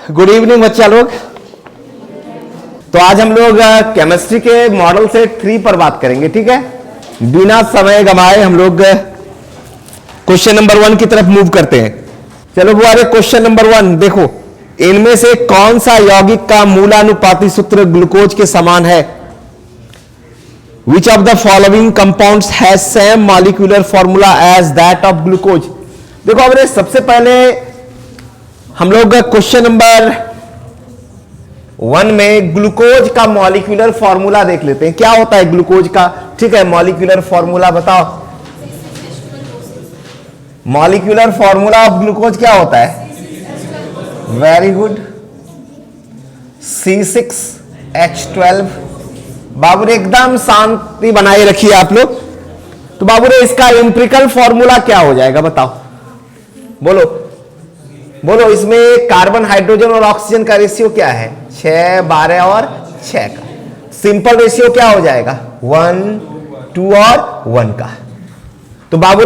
Good evening बच्चा लोग। तो आज हम लोग केमिस्ट्री के मॉडल सेट 3 पर बात करेंगे, ठीक है। बिना समय गंवाए हम लोग क्वेश्चन नंबर 1 की तरफ मूव करते हैं। चलो वो आ क्वेश्चन नंबर 1 देखो, इनमें से कौन सा यौगिक का मूलानुपाती सूत्र ग्लूकोज के समान है? Which of the following compounds has same molecular formula as that of glucose? देखो अब सबसे पहले हम लोग क्वेश्चन नंबर 1 में ग्लूकोज का मॉलिक्यूलर फॉर्मूला देख लेते हैं। क्या होता है ग्लूकोज का, ठीक है, मॉलिक्यूलर फॉर्मूला बताओ। मॉलिक्यूलर फॉर्मूला ऑफ ग्लूकोज क्या होता है? Very good, C6H12। बाबू एकदम शांति बनाए रखिए आप लोग। तो बाबू इसका एम्पिरिकल फॉर्मूला क्या हो जाएगा बताओ, बोलो बोलो। इसमें कार्बन, हाइड्रोजन और ऑक्सीजन का रेशियो क्या है? 6, 12 और 6 का। सिंपल रेशियो क्या हो जाएगा? 1, 2 और 1 का। तो बाबू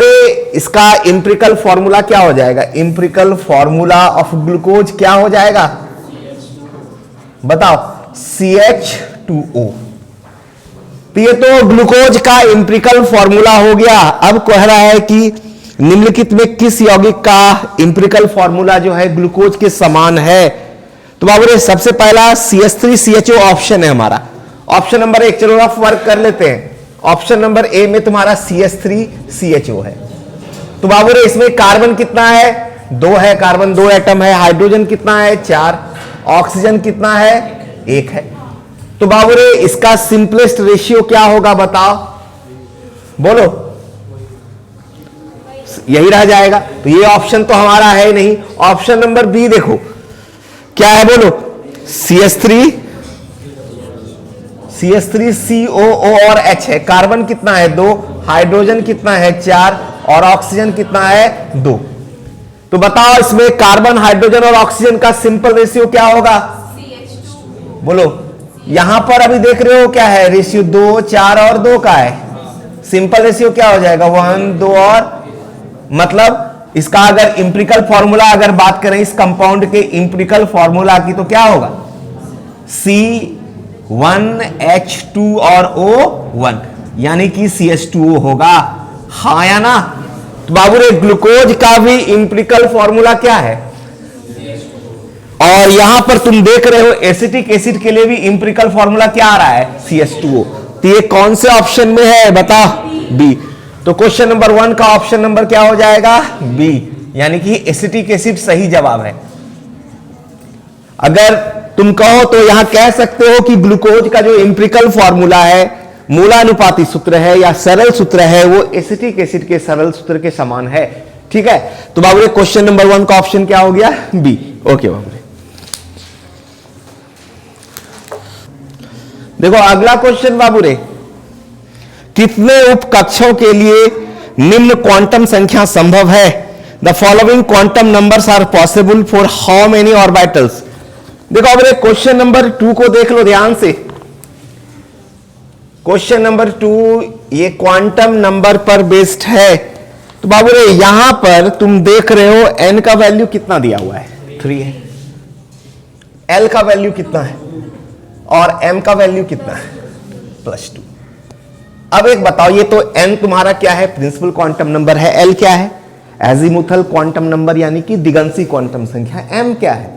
इसका एम्पिरिकल फॉर्मूला क्या हो जाएगा? एम्पिरिकल फॉर्मूला ऑफ ग्लूकोज क्या हो जाएगा बताओ? CH2O। तो ये तो ग्लूकोज का एम्पिरिकल फॉर्मूला हो गया। अब कह रहा है कि निम्नलिखित में किस यौगिक का एम्पिरिकल फॉर्मूला जो है ग्लूकोज के समान है? तो बाबू सबसे पहला CH3CHO ऑप्शन है हमारा, ऑप्शन नंबर 1। चलो रफ वर्क कर लेते हैं। ऑप्शन नंबर ए में तुम्हारा CH3CHO है। तो बाबू इसमें कार्बन कितना है? 2 है, कार्बन 2 एटम है। हाइड्रोजन कितना है? 4। ऑक्सीजन कितना है? 1 है। तो बाबू इसका सिंपलेस्ट रेशियो क्या होगा बताओ, बोलो। यही रह जाएगा। तो ये ऑप्शन तो हमारा है नहीं। ऑप्शन नंबर बी देखो क्या है, बोलो। CH3COO और H है। कार्बन कितना है? 2। हाइड्रोजन कितना है? 4। और ऑक्सीजन कितना है? 2। तो बताओ इसमें कार्बन, हाइड्रोजन और ऑक्सीजन का सिंपल रेशियो क्या होगा? बोलो। यहां पर अभी देख रहे हो क्या है रेशियो? 2, 4 और 2 का है। सिंपल रेशियो क्या हो जाएगा? 1, 2 और, मतलब इसका अगर एम्पिरिकल फॉर्मूला अगर बात करें इस कंपाउंड के एम्पिरिकल फॉर्मूला की, तो क्या होगा? C1H2 और O1, यानी कि CH2O होगा। हाँ या ना? तो बाबू ग्लूकोज का भी एम्पिरिकल फॉर्मूला क्या है? और यहां पर तुम देख रहे हो एसिटिक एसिड के लिए भी एम्पिरिकल फॉर्मूला क्या आ रहा है? CH2O। तो ये कौन से ऑप्शन में है बता? बी। तो क्वेश्चन नंबर 1 का ऑप्शन नंबर क्या हो जाएगा? बी, यानी कि एसिटिक एसिड सही जवाब है। अगर तुम कहो तो यहां कह सकते हो कि ग्लूकोज का जो एम्पिरिकल फॉर्मूला है, मूलानुपाती सूत्र है या सरल सूत्र है, वो एसिटिक एसिड के सरल सूत्र के समान है, ठीक है। तो बाबू क्वेश्चन नंबर 1 का ऑप्शन क्या हो गया? बी। ओके बाबू देखो अगला क्वेश्चन बाबू कितने उपकक्षों के लिए निम्न क्वांटम संख्या संभव है? The following quantum numbers are possible for how many orbitals? देखो अब क्वेश्चन नंबर 2 को देख लो ध्यान से। क्वेश्चन नंबर 2 ये क्वांटम नंबर पर बेस्ड है। तो बाबू यहां पर तुम देख रहे हो n का वैल्यू कितना दिया हुआ है? 3 है। l का वैल्यू कितना है? और m का वैल्यू कितना है? +2। अब एक बताओ, ये तो n तुम्हारा क्या है? प्रिंसिपल क्वांटम नंबर है। l क्या है? एजीमुथल क्वांटम नंबर यानी कि दिगंशी क्वांटम संख्या। m क्या है?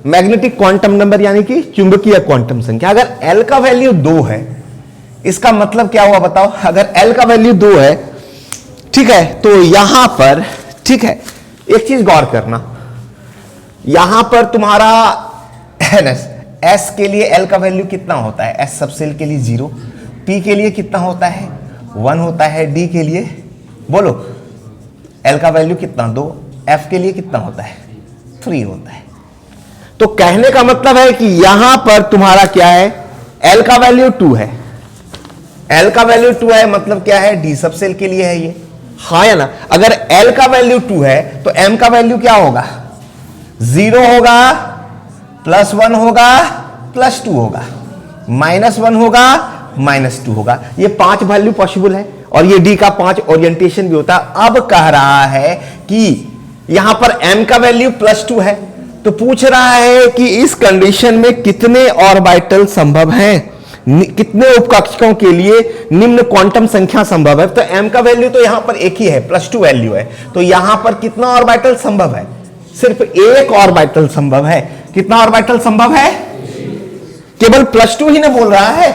मैग्नेटिक क्वांटम नंबर यानी कि चुंबकीय क्वांटम संख्या। अगर l का वैल्यू 2 है, इसका मतलब क्या हुआ बताओ? अगर l का वैल्यू 2 है, ठीक है, तो यहां पर, ठीक है, एक चीज गौर करना, यहां पर तुम्हारा S के लिए l का वैल्यू कितना होता है? S सबसेल के लिए 0, P के लिए कितना होता है? 1 होता है, D के लिए बोलो l का वैल्यू कितना? 2, F के लिए कितना होता है? 3 होता है। तो कहने का मतलब है कि यहां पर तुम्हारा क्या है? l का वैल्यू 2 है। l का वैल्यू 2 है मतलब क्या है? D सबसेल के लिए है ये, हाँ या ना? अगर l का वैल्यू 2 है तो m का वैल्यू क्या होगा? 0 होगा, +1 होगा, +2 होगा, -1 होगा, -2 होगा। ये 5 वैल्यू पॉसिबल है और ये डी का 5 ओरिएंटेशन भी होता है। अब कह रहा है कि यहां पर m का वैल्यू +2 है, तो पूछ रहा है कि इस कंडीशन में कितने ऑर्बिटल संभव हैं, कितने उपकक्षकों के लिए निम्न क्वांटम संख्या संभव है। तो m का वैल्यू तो यहां पर एक ही है, +2 वैल्यू है, तो यहां पर कितना ऑर्बिटल संभव है, सिर्फ एक ऑर्बिटल संभव है। कितना ऑर्बिटल संभव है, केवल +2 ही ना बोल रहा है,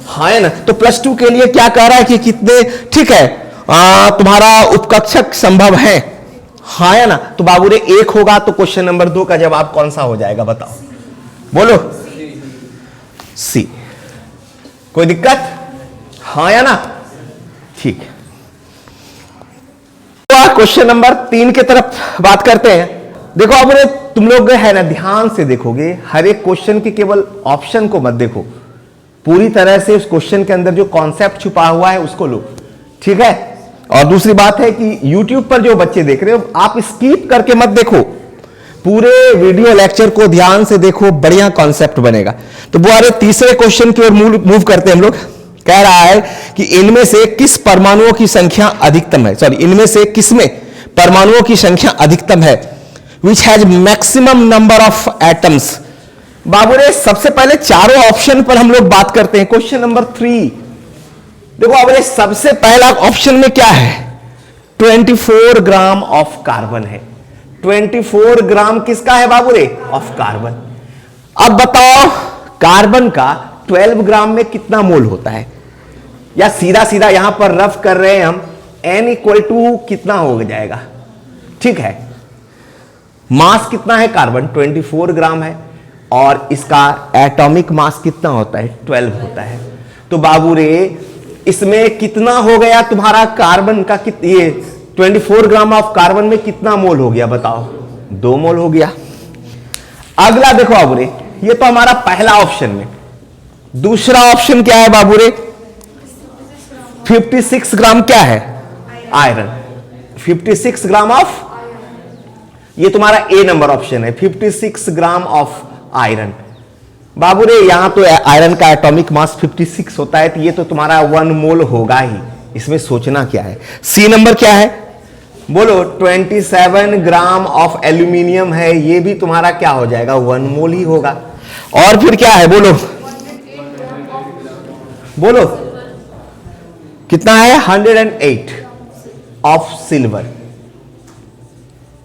हाँ है ना। तो +2 के लिए क्या कह रहा है कि कितने, ठीक है, तुम्हारा उपकक्षक संभव है, हाँ है ना। तो बाबू रे 1 होगा, तो क्वेश्चन नंबर 2 का जवाब कौन सा हो जाएगा बताओ, बोलो। सी। कोई दिक्कत, हाँ या ना, ठीक है। तो क्वेश्चन नंबर 3 की तरफ बात करते हैं। देखो अब तुम लोग है ना ध्यान से देखोगे, हर एक क्वेश्चन के केवल ऑप्शन को मत देखो, पूरी तरह से उस क्वेश्चन के अंदर जो कॉन्सेप्ट छुपा हुआ है उसको लो, ठीक है। और दूसरी बात है कि YouTube पर जो बच्चे देख रहे हो, आप स्किप करके मत देखो, पूरे वीडियो लेक्चर को ध्यान से देखो, बढ़िया कॉन्सेप्ट बनेगा। तो बुआरे तीसरे क्वेश्चन की ओर मूव करते हैं हम लोग। कह रहा है कि इनमें से किस परमाणुओं की संख्या अधिकतम है, सॉरी इनमें से किसमें परमाणुओं की संख्या अधिकतम है, which has maximum number of atoms. बाबू रे सबसे पहले चारों ऑप्शन पर हम लोग बात करते हैं। क्वेश्चन नंबर 3 देखो अब सबसे पहला ऑप्शन में क्या है, 24 ग्राम ऑफ कार्बन है। 24 ग्राम किसका है बाबू रे, ऑफ कार्बन। अब बताओ कार्बन का 12 ग्राम में कितना मोल होता है, या सीधा सीधा यहां पर रफ कर रहे हैं हम, n = कितना हो जाएगा, ठीक है। मास कितना है कार्बन, 24 ग्राम है, और इसका एटॉमिक मास कितना होता है, 12 होता है। तो बाबू रे इसमें कितना हो गया तुम्हारा कार्बन का, ये 24 ग्राम ऑफ कार्बन में कितना मोल हो गया बताओ, 2 मोल हो गया। अगला देखो बाबू रे, ये तो हमारा पहला ऑप्शन में। दूसरा ऑप्शन क्या है बाबू रे, 56 ग्राम क्या है, आयरन। 56 ग्राम ऑफ, ये तुम्हारा ए नंबर ऑप्शन है, 56 ग्राम ऑफ आयरन। बाबू रे यहां तो आयरन का एटॉमिक मास 56 होता है, तो ये तो तुम्हारा 1 मोल होगा ही, इसमें सोचना क्या है। सी नंबर क्या है बोलो, 27 ग्राम ऑफ एल्यूमिनियम है, ये भी तुम्हारा क्या हो जाएगा, 1 मोल ही होगा। और फिर क्या है बोलो, बोलो कितना है, 108 ऑफ सिल्वर।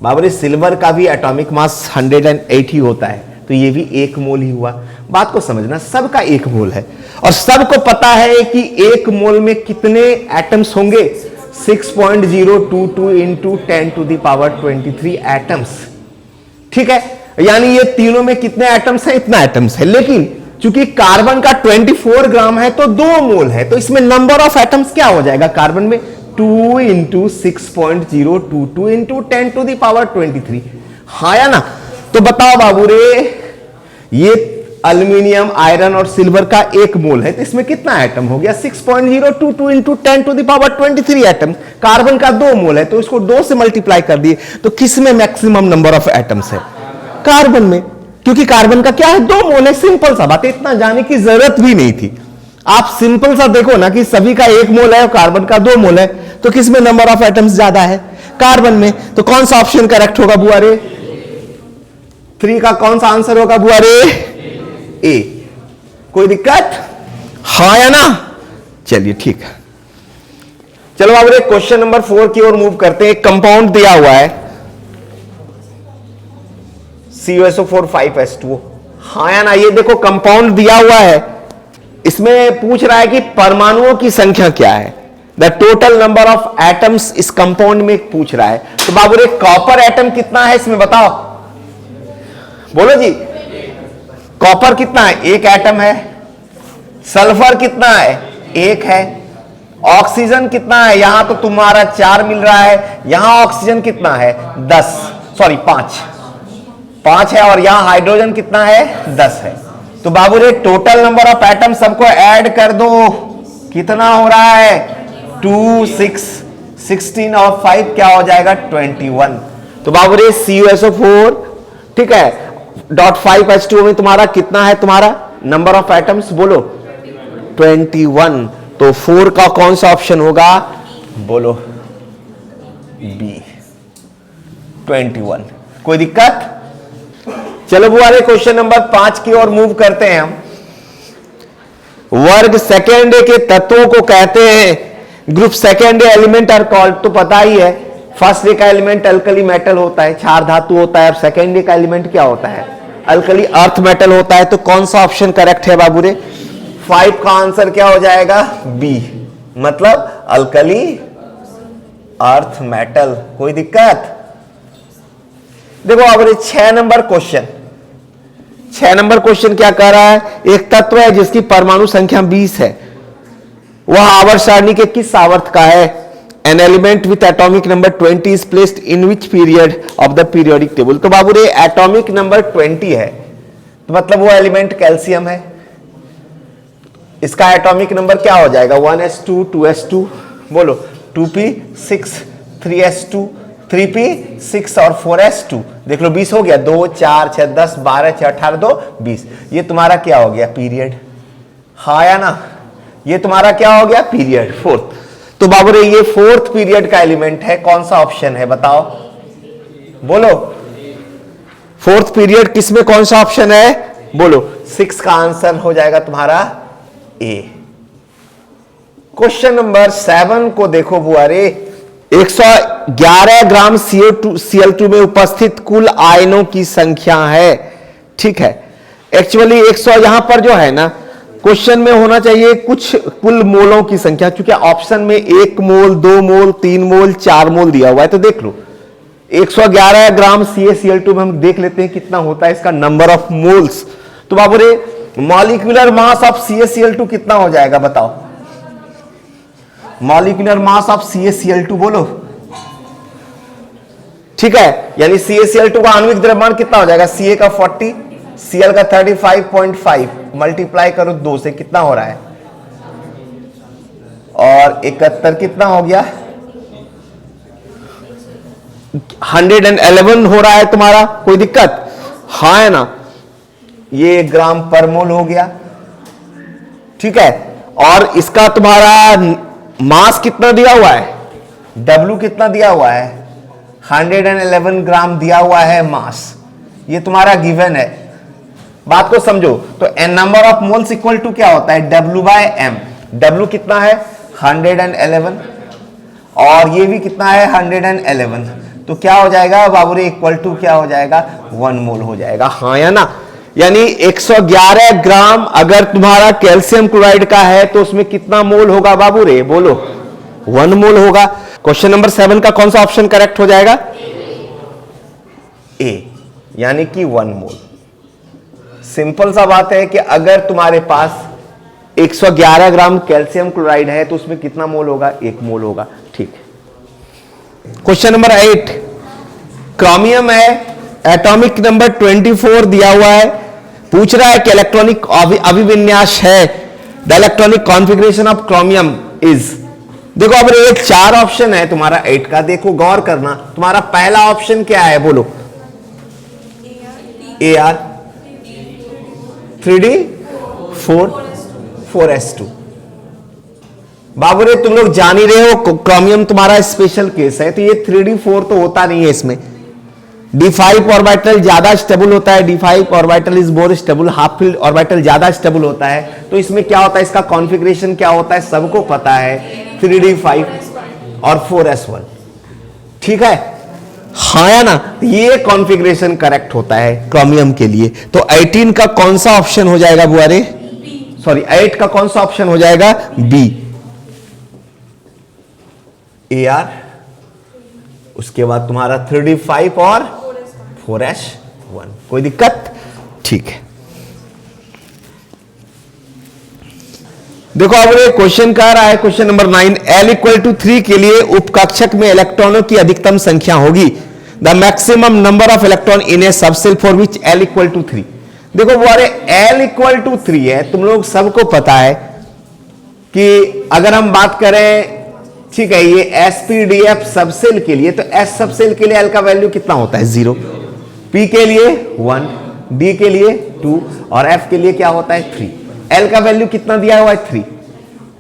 बाबू रे सिल्वर का भी एटॉमिक मास 108 ही होता है, तो ये भी 1 मोल ही हुआ। बात को समझना, सबका 1 मोल है, और सबको पता है कि 1 मोल में कितने एटम्स होंगे, 6.022 इंटू 10⁻23 एटम्स, ठीक है। यानी ये तीनों में कितने एटम्स हैं, इतना एटम्स है। लेकिन चूंकि कार्बन का 24 ग्राम है तो 2 मोल है, तो इसमें नंबर ऑफ एटम्स क्या हो जाएगा कार्बन में, 2 इंटू 6.022 इंटू 10⁻23, हाँ या ना। तो बताओ बाबू रे, ये एल्यूमिनियम, आयरन और सिल्वर का 1 मोल है, तो इसमें कितना एटम हो गया, 6.022 इंटू 10⁻23 एटम। कार्बन का 2 मोल है, तो इसको 2 से मल्टीप्लाई कर दिए, तो किस में मैक्सिमम नंबर ऑफ एटम्स है, कार्बन में, क्योंकि कार्बन का क्या है, 2 मोल है। सिंपल सा बात है, इतना जाने की जरूरत भी नहीं थी। आप सिंपल सा देखो ना कि सभी का 1 मोल है और कार्बन का 2 मोल है, तो किस में नंबर ऑफ एटम्स ज्यादा है, कार्बन में। तो कौन सा ऑप्शन करेक्ट होगा बुआ रे, 3 का कौन सा आंसर होगा बुआ रे, ए। कोई दिक्कत, हाँ या ना, चलिए ठीक है। चलो बाबू रे क्वेश्चन नंबर 4 की ओर मूव करते हैं। कंपाउंड दिया हुआ है CuSO4 5s2, हाँ या ना। ये देखो कंपाउंड दिया हुआ है, इसमें पूछ रहा है कि परमाणुओं की संख्या क्या है, the total number of atoms इस कंपाउंड में पूछ रहा है। तो बाबू रे कॉपर एटम कितना है इसमें बताओ, बोलो जी। कॉपर कितना है, 1 एटम है। सल्फर कितना है, 1 है। ऑक्सीजन कितना है, यहां तो तुम्हारा 4 मिल रहा है, यहां ऑक्सीजन कितना है, 5 है, और यहां हाइड्रोजन कितना है, 10 है। तो बाबू रे टोटल नंबर ऑफ एटम सबको ऐड कर दो, कितना हो रहा है, 2, 6, 16 और 5 क्या हो जाएगा, 21। तो बाबू रे CuSO4 ठीक है .5H2 में तुम्हारा कितना है, तुम्हारा नंबर ऑफ एटम्स बोलो 21। तो 4 का कौन सा ऑप्शन होगा, बोलो बी 21। कोई दिक्कत, चलो बुआरे क्वेश्चन नंबर 5 की ओर मूव करते हैं हम। वर्ग सेकेंड के तत्वों को कहते हैं group second element are called, तो पता ही है फर्स्ट डे का एलिमेंट अल्कली मेटल होता है, क्षार धातु होता है, और सेकेंड डे का एलिमेंट क्या होता है, अल्कली अर्थ मेटल होता है। तो कौन सा ऑप्शन करेक्ट है बाबू रे? 5 का आंसर क्या हो जाएगा? बी, मतलब अल्कली अर्थ मेटल। कोई दिक्कत? देखो अब 6 नंबर क्वेश्चन, 6 नंबर क्वेश्चन क्या कह रहा है? एक तत्व है जिसकी परमाणु संख्या 20 है, वह आवर्त सारणी के किस आवर्त का है? An element with atomic number 20 is placed in which period of the periodic table. तो बाबू रे एटॉमिक नंबर 20 है, तो मतलब वो एलिमेंट कैल्शियम है। इसका एटॉमिक नंबर क्या हो जाएगा? 1s2, 2s2, बोलो 2p6, 3s2, 3p6 और 4s2। देख लो 20 हो गया, 2 4 6 10 12 6 18 2 20। ये तुम्हारा क्या हो गया? पीरियड। हाँ या ना? ये तुम्हारा क्या हो गया? Period, fourth. तो बाबू रे ये फोर्थ पीरियड का एलिमेंट है। कौन सा ऑप्शन है बताओ, बोलो। फोर्थ पीरियड किसमें कौन सा ऑप्शन है? बोलो। 6 का आंसर हो जाएगा तुम्हारा ए। क्वेश्चन नंबर 7 को देखो बुआ रे। 111 ग्राम Cl2 में उपस्थित कुल आयनों की संख्या है, ठीक है। एक्चुअली 100 यहां पर जो है ना, क्वेश्चन में होना चाहिए कुछ कुल मोलों की संख्या, क्योंकि ऑप्शन में 1 मोल 2 मोल 3 मोल 4 मोल दिया हुआ है। तो देख लो 111 ग्राम CaCl2 में हम देख लेते हैं कितना होता है इसका नंबर ऑफ मोल्स। तो बाबू रे मॉलिक्यूलर मास ऑफ CaCl2 कितना हो जाएगा बताओ? मॉलिक्यूलर मास ऑफ CaCl2 बोलो, ठीक है। यानी CaCl2 का आणविक द्रव्यमान कितना हो जाएगा? Ca का 40, Cl का 35.5, मल्टीप्लाई करो 2 से, कितना हो रहा है? और 71 कितना हो गया? 111 हो रहा है तुम्हारा। कोई दिक्कत? हाँ है ना? ये ग्राम पर मोल हो गया, ठीक है। और इसका तुम्हारा मास कितना दिया हुआ है? W कितना दिया हुआ है? 111 ग्राम दिया हुआ है मास। ये तुम्हारा गिवन है, बात को समझो। तो n number of moles equal to क्या होता है? W/m। W कितना है? 111, और ये भी कितना है? 111। तो क्या हो जाएगा बाबू रे? इक्वल टू क्या हो जाएगा? 1 मोल हो जाएगा। हाँ या ना? यानी 111 ग्राम अगर तुम्हारा कैल्शियम क्लोराइड का है तो उसमें कितना मोल होगा बाबू रे? बोलो 1 मोल होगा। क्वेश्चन नंबर 7 का कौन सा ऑप्शन करेक्ट हो जाएगा? ए, यानी कि 1 मोल। सिंपल सा बात है कि अगर तुम्हारे पास 111 ग्राम कैल्शियम क्लोराइड है तो उसमें कितना मोल होगा? 1 मोल होगा, ठीक है। क्वेश्चन नंबर 8, क्रोमियम है, एटॉमिक नंबर 24 दिया हुआ है, पूछ रहा है कि इलेक्ट्रॉनिक अभिविन्यास है, the electronic configuration of chromium is. देखो अब ये 4 ऑप्शन है तुम्हारा 8 का, देखो गौर करना। तुम्हारा पहला ऑप्शन क्या है बोलो? Ar 3d4 4s2। बाबू रे तुम लोग जान ही रहे हो क्रोमियम तुम्हारा स्पेशल केस है, तो ये 3d4 तो होता नहीं है इसमें। d5 ऑर्बिटल ज्यादा स्टेबल होता है, d5 orbital is more stable, half filled orbital ज्यादा स्टेबल होता है। तो इसमें क्या होता है? इसका कॉन्फ़िगरेशन क्या होता है सबको पता है, 3d5 और 4s1, ठीक है। हाँ या ना? ये कॉन्फ़िगरेशन करेक्ट होता है क्रोमियम के लिए। तो 18 का कौन सा ऑप्शन हो जाएगा बुआ रे? सॉरी 8 का कौन सा ऑप्शन हो जाएगा? B, Ar। उसके बाद तुम्हारा 3d5 और 4s1। कोई दिक्कत? ठीक है। देखो अब ये क्वेश्चन कह रहा है, क्वेश्चन नंबर 9, L = 3 के लिए उपकक्षक में इलेक्ट्रॉनों की अधिकतम संख्या होगी। The maximum number of electron in A subshell for which L = 3। देखो वो L = 3 है, तुम लोग सबको पता है कि अगर हम बात करें, ठीक है, ये sp/df सबसेल के लिए, तो s सबसेल के लिए L का वैल्यू कितना होता है? 0, p के लिए 1, d के लिए 2 और f के लिए क्या होता है? 3। L का वैल्यू कितना दिया हुआ है? 3।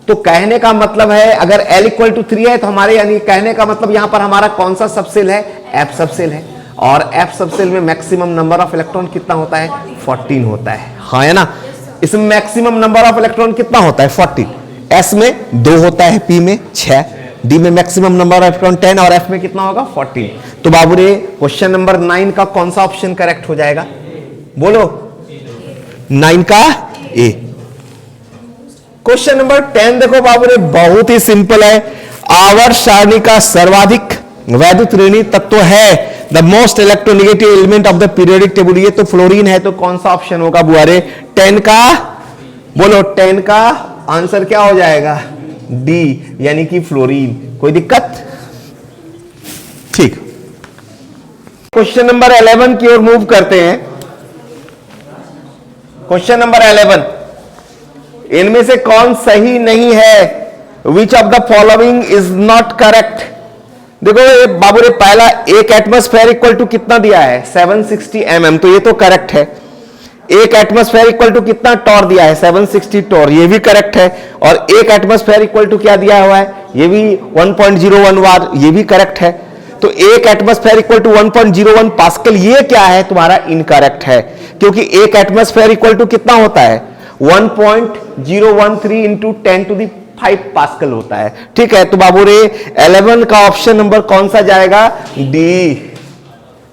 तो कहने का मतलब है अगर L = 3 है तो हमारे, यानी कहने का मतलब यहां पर हमारा कौन सा सबसेल है? F सबसेल है। और एफ सबसेल में मैक्सिमम नंबर ऑफ इलेक्ट्रॉन कितना होता है? 14 होता है। हाँ है ना, इसमें मैक्सिमम नंबर ऑफ इलेक्ट्रॉन कितना होता है? 14। एस में 2 होता है, पी में 6, डी में मैक्सिमम नंबर ऑफ इलेक्ट्रॉन 10 और एफ में कितना होगा? 14। तो बाबू रे क्वेश्चन नंबर 9 का कौन सा ऑप्शन करेक्ट हो जाएगा? बोलो 9 का ए। क्वेश्चन नंबर 10 देखो बाबू रे, बहुत ही सिंपल है। आवर्त सारणी का सर्वाधिक वैद्युत ऋणी तत्व है the most electronegative element of the periodic table, ये तो फ्लोरीन है। तो कौन सा ऑप्शन होगा बुआरे? 10 का, बोलो 10 का आंसर क्या हो जाएगा? डी, यानी कि फ्लोरीन। कोई दिक्कत? ठीक। क्वेश्चन नंबर 11 की ओर मूव करते हैं। क्वेश्चन नंबर 11, इनमें से कौन सही नहीं है? Which of the following is not correct? देखो ये बाबू रे, पहला एक एटमॉस्फेयर इक्वल टू कितना दिया है? 760 mm, तो ये तो करेक्ट है। एक एटमॉस्फेयर इक्वल टू कितना टॉर दिया है? 760 टॉर, ये भी करेक्ट है। और एक एटमॉस्फेयर इक्वल टू क्या दिया हुआ है? ये भी 1.01 वार, ये भी करेक्ट है। तो एक एटमॉस्फेयर इक्वल टू 1.01 पास्कल, ये क्या है? तुम्हारा इनकरेक्ट है, क्योंकि एक एटमॉस्फेयर इक्वल टू कितना होता है? 1.013 इंटू 10⁵ पास्कल होता है। ठीक है, तो बाबू रे 11 का ऑप्शन नंबर कौन सा जाएगा? डी।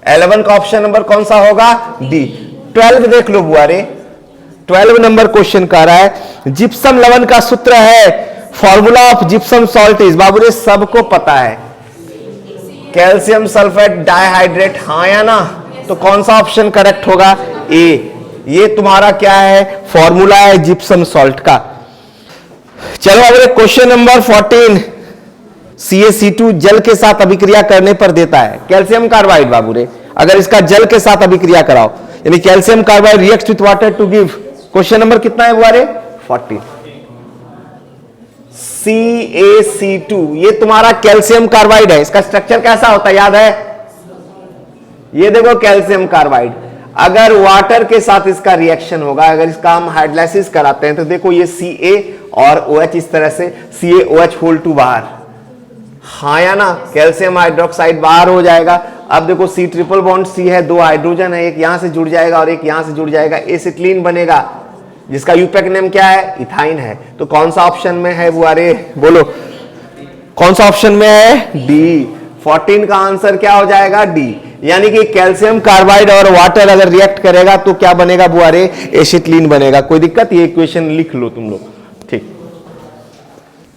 11 का ऑप्शन नंबर कौन सा होगा? डी। 12 देख लो बुआ रे, 12 नंबर क्वेश्चन कह रहा है जिप्सम लवण का सूत्र है, formula of gypsum salt is, बाबू रे सबको पता है, कैल्शियम सल्फेट डाइहाइड्रेट। हाँ या ना? तो कौन सा ऑप्शन करेक्ट होगा? ए। ये तुम्हारा क्या है? फॉर्मूला है जिप्सम सॉल्ट का। चलो अगले क्वेश्चन नंबर 14, CaC2 जल के साथ अभिक्रिया करने पर देता है कैल्शियम कार्बाइड। बाबू रे अगर इसका जल के साथ अभिक्रिया कराओ, यानी calcium carbide reacts with water to give, question number कितना है बुआरे? 14। CaC2 ये तुम्हारा कैल्शियम कार्बाइड है। इसका स्ट्रक्चर कैसा होता है याद है? ये देखो कैल्शियम कार्बाइड, अगर वाटर के साथ इसका रिएक्शन होगा, अगर इसका हम हाइड्रोलाइसिस कराते हैं तो देखो ये Ca और OH इस तरह से CaOH होल टू बाहर। हाँ या ना? कैल्शियम हाइड्रोक्साइड बाहर हो जाएगा। अब देखो C ट्रिपल बॉन्ड C है, 2 हाइड्रोजन है, एक यहां से जुड़ जाएगा और एक यहां से जुड़ जाएगा, एसिटिलीन बनेगा, जिसका यूपैक नेम क्या है? इथाइन है। तो कौन सा ऑप्शन में है बुआरे? बोलो कौन सा ऑप्शन में है? डी। 14 का आंसर क्या हो जाएगा? डी। यानी कि कैल्शियम कार्बाइड और वाटर अगर रिएक्ट करेगा तो क्या बनेगा बुआरे? एसिटिलीन बनेगा। कोई दिक्कत? ये इक्वेशन लिख लो तुम लोग। ठीक।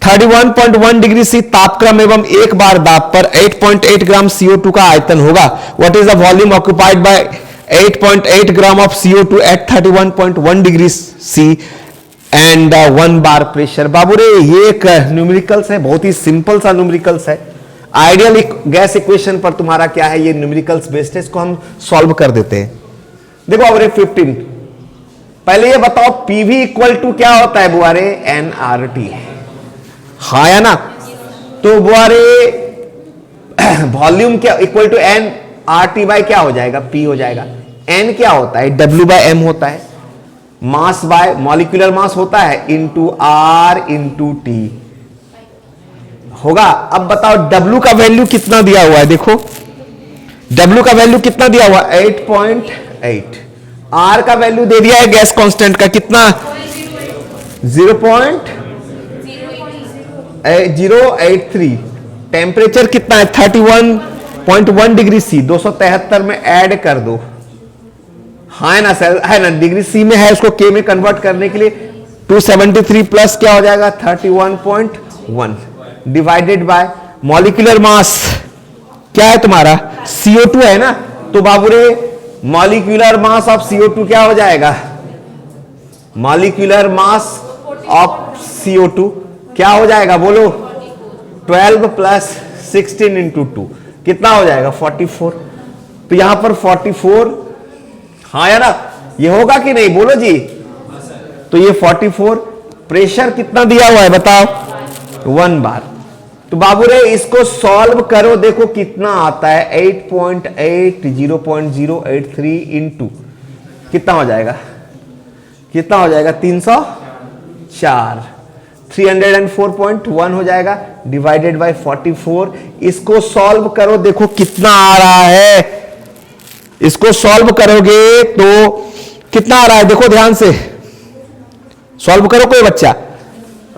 31.1 डिग्री सी तापक्रम एवं 1 बार दाब पर 8.8 ग्राम CO2 का आयतन होगा। What is the volume occupied by 8.8 gram of CO2 at 31.1 degree C and 1 bar pressure. बाबू रे ये एक न्यूमेरिकल्स है, बहुत ही सिंपल सा न्यूमेरिकल्स है। आइडियल गैस इक्वेशन पर तुम्हारा क्या है? ये न्यूमेरिकल्स बेस्ड है, इसको हम सॉल्व कर देते हैं। देखो बाबू रे 15, पहले ये बताओ पीवी इक्वल टू क्या होता है बुआरे? nRT। हाँ या ना? तो बुआरे वॉल्यूम क्या इक्वल टू nRT बाय क्या हो जाएगा? P हो जाएगा। n क्या होता है? W बाय m होता है। मास बाय मॉलिक्यूलर मास होता है इंटू R इंटू T होगा। अब बताओ W का वैल्यू कितना दिया हुआ है? देखो W का वैल्यू कितना दिया हुआ है? 8.8। R का वैल्यू दे दिया है गैस कांस्टेंट का कितना? 0.083। टेम्परेचर कितना है? 31.1 डिग्री सी। 273 में ऐड कर दो। हाँ है ना सर? है ना? डिग्री सी में है, उसको के में कन्वर्ट करने के लिए 273 प्लस क्या हो जाएगा? 31.1 डिवाइडेड बाय मॉलिक्यूलर मास क्या है तुम्हारा? CO2 है ना? तो बाबू रे मॉलिक्यूलर मास ऑफ CO2 क्या हो जाएगा? मॉलिक्यूलर मास ऑफ CO2 क्या हो जाएगा? बोलो 12 प्लस 16 इंटू 2 कितना हो जाएगा? 44। तो यहां पर 44, हाँ या ना? ये होगा कि नहीं? बोलो जी। तो ये 44। प्रेशर कितना दिया हुआ है बताओ? 1 बार। तो बाबू रे इसको सॉल्व करो, देखो कितना आता है? 8.8 0.083 इंटू कितना हो जाएगा? कितना हो जाएगा? 304। 304.1 हो जाएगा डिवाइडेड बाय 44। इसको सॉल्व करो, देखो कितना आ रहा है? इसको सॉल्व करोगे तो कितना आ रहा है, देखो ध्यान से सॉल्व करो कोई बच्चा,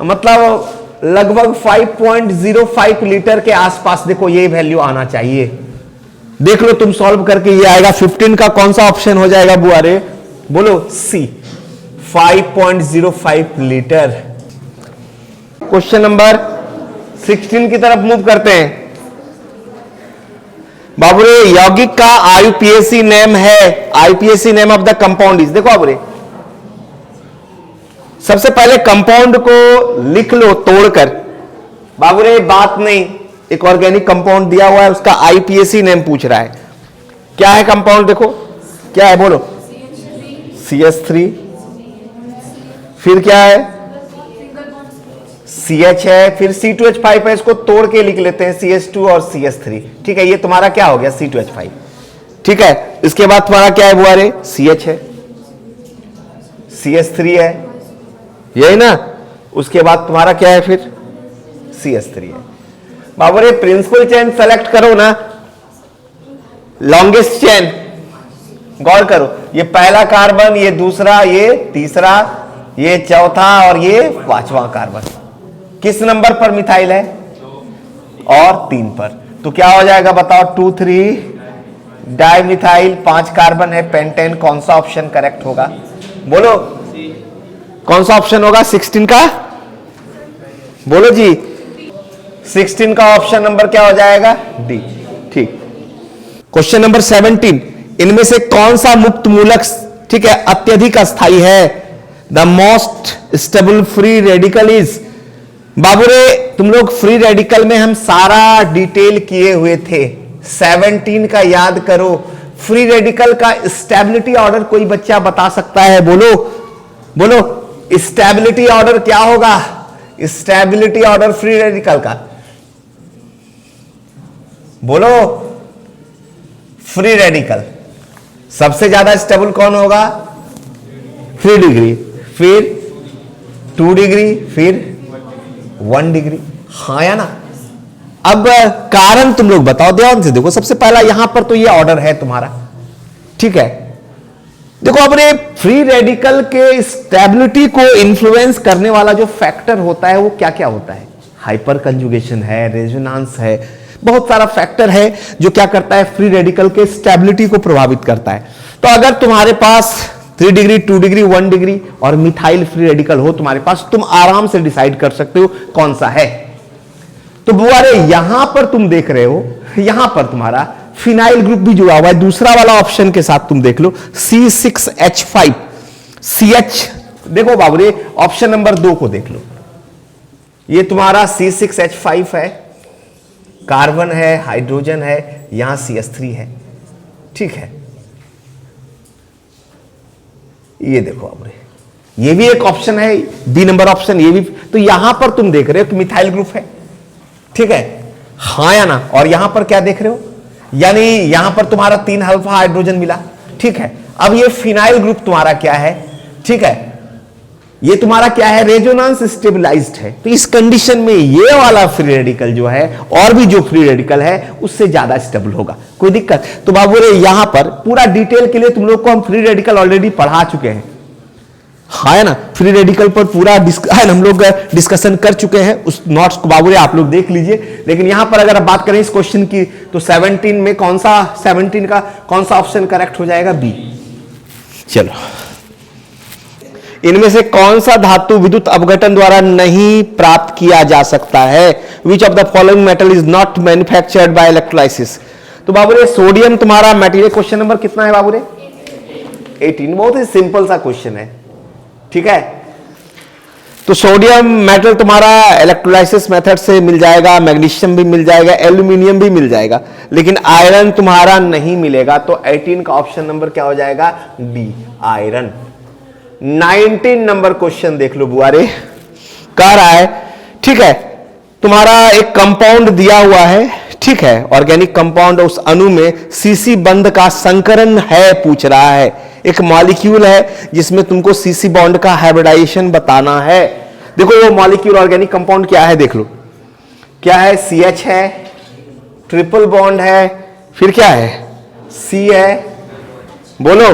मतलब लगभग 5.05 लीटर के आसपास देखो ये वैल्यू आना चाहिए। देख लो तुम सॉल्व करके, ये आएगा 15 का कौन सा ऑप्शन हो जाएगा बुआरे, बोलो सी, 5.05 लीटर। क्वेश्चन नंबर 16 की तरफ मूव करते हैं। बाबूरे यौगिक का आईयूपीएसी नेम है, IUPAC name of the compound is, देखो बाबूरे सबसे पहले कंपाउंड को लिख लो तोड़कर। बाबूरे बात नहीं, एक ऑर्गेनिक कंपाउंड दिया हुआ है, उसका आईयूपीएसी नेम पूछ रहा है। क्या है कंपाउंड, देखो क्या है, बोलो CH3, फिर क्या है CH है, फिर C2H5 है, इसको तोड़ के लिख लेते हैं CH2 और CH3। ठीक है, ये तुम्हारा क्या हो गया C2H5। ठीक है, इसके बाद तुम्हारा क्या है बुआरे, CH है, CH3 है, यही ना, उसके बाद तुम्हारा क्या है फिर CH3 है। बाबूरे प्रिंसिपल चेन सेलेक्ट करो ना, लॉन्गेस्ट चेन, गौर करो, ये पहला कार्बन, ये दूसरा, ये तीसरा, ये चौथा और ये पांचवा कार्बन किस नंबर पर मिथाइल है, और 3 पर। तो क्या हो जाएगा बताओ, 2,3 डाइमिथाइल, 5 कार्बन है, पेंटेन। कौन सा ऑप्शन करेक्ट होगा, बोलो कौन सा ऑप्शन होगा 16 का, बोलो जी 16 का ऑप्शन नंबर क्या हो जाएगा, डी। ठीक, क्वेश्चन नंबर 17, इनमें से कौन सा मुक्त मूलक, ठीक है, अत्यधिक अस्थाई है, the most stable free radical is. बाबूरे तुम लोग फ्री रेडिकल में हम सारा डिटेल किए हुए थे, 17 का याद करो। फ्री रेडिकल का स्टेबिलिटी ऑर्डर कोई बच्चा बता सकता है, बोलो बोलो स्टेबिलिटी ऑर्डर क्या होगा, स्टेबिलिटी ऑर्डर फ्री रेडिकल का, बोलो। फ्री रेडिकल सबसे ज्यादा स्टेबल कौन होगा, 3 डिग्री, फिर 2 डिग्री, फिर 1 डिग्री, हाँ या ना। अब कारण तुम लोग बताओ, ध्यान से देखो, सबसे पहला यहां पर तो ये ऑर्डर है तुम्हारा, ठीक है। देखो अपने फ्री रेडिकल के स्टेबिलिटी को इन्फ्लुएंस करने वाला जो फैक्टर होता है वो क्या क्या होता है, हाइपर कंजुगेशन है, रेजोनेंस है, बहुत सारा फैक्टर है जो क्या करता है, फ्री रेडिकल के स्टेबिलिटी को प्रभावित करता है। तो अगर तुम्हारे पास 3 डिग्री, 2 डिग्री, 1 डिग्री और मिथाइल फ्री रेडिकल हो तुम्हारे पास, तुम आराम से डिसाइड कर सकते हो कौन सा है। तो बुआरे यहां पर तुम देख रहे हो, यहां पर तुम्हारा फिनाइल ग्रुप भी जुड़ा हुआ है, दूसरा वाला ऑप्शन के साथ तुम देख लो C6H5 CH। देखो बाबूरे ऑप्शन नंबर 2 को देख लो, ये तुम्हारा C6H5 है, कार्बन है, हाइड्रोजन है, यहां CH3 है, ठीक है। ये देखो बाबूरे, ये भी एक ऑप्शन है, बी नंबर ऑप्शन, ये भी। तो यहां पर तुम देख रहे हो कि मिथाइल ग्रुप है, ठीक है, हाँ या ना। और यहां पर क्या देख रहे हो, यानी यहां पर तुम्हारा 3 अल्फा हाइड्रोजन मिला, ठीक है। अब ये फिनाइल ग्रुप तुम्हारा क्या है, ठीक है, ये तुम्हारा क्या है, रेजोनेंस स्टेबलाइज्ड है। तो इस कंडीशन में ये वाला फ्री रेडिकल जो है, और भी जो फ्री रेडिकल है उससे ज्यादा स्टेबल होगा, कोई दिक्कत। तो बाबू रे यहां पर पूरा डिटेल के लिए तुम लोग को हम फ्री रेडिकल ऑलरेडी पढ़ा चुके हैं, हाँ है ना। फ्री रेडिकल पर पूरा हम लोग डिस्कशन कर चुके हैं, उस नोट्स को बाबू रे आप लोग देख लीजिए। लेकिन यहां पर अगर आप बात करें इस क्वेश्चन की, तो 17 में कौन सा, 17 का कौन सा ऑप्शन करेक्ट हो जाएगा, बी। चलो, इनमें से कौन सा धातु विद्युत अपघटन द्वारा नहीं प्राप्त किया जा सकता है, which of the following metal is not manufactured by electrolysis. तो बाबूरे सोडियम तुम्हारा मेटीरियल, क्वेश्चन नंबर कितना है बाबूरे, 18। बहुत ही सिंपल सा क्वेश्चन है, ठीक है। तो सोडियम मेटल तुम्हारा इलेक्ट्रोलाइसिस मेथड से मिल जाएगा, मैग्नीशियम भी मिल जाएगा, एल्यूमिनियम भी मिल जाएगा, लेकिन आयरन तुम्हारा नहीं मिलेगा। तो 18 का ऑप्शन नंबर क्या हो जाएगा, डी, आयरन। 19 नंबर क्वेश्चन देख लो बुआरे, कह रहा है, ठीक है, तुम्हारा एक कंपाउंड दिया हुआ है, ठीक है, ऑर्गेनिक कंपाउंड, उस अणु में सीसी बंध का संकरण है, पूछ रहा है। एक मॉलिक्यूल है जिसमें तुमको सीसी बॉन्ड का हाइब्रिडाइजेशन बताना है। देखो वो मॉलिक्यूल ऑर्गेनिक कंपाउंड क्या है, देख लो क्या है, CH है, ट्रिपल बॉन्ड है, फिर क्या है, C है, बोलो,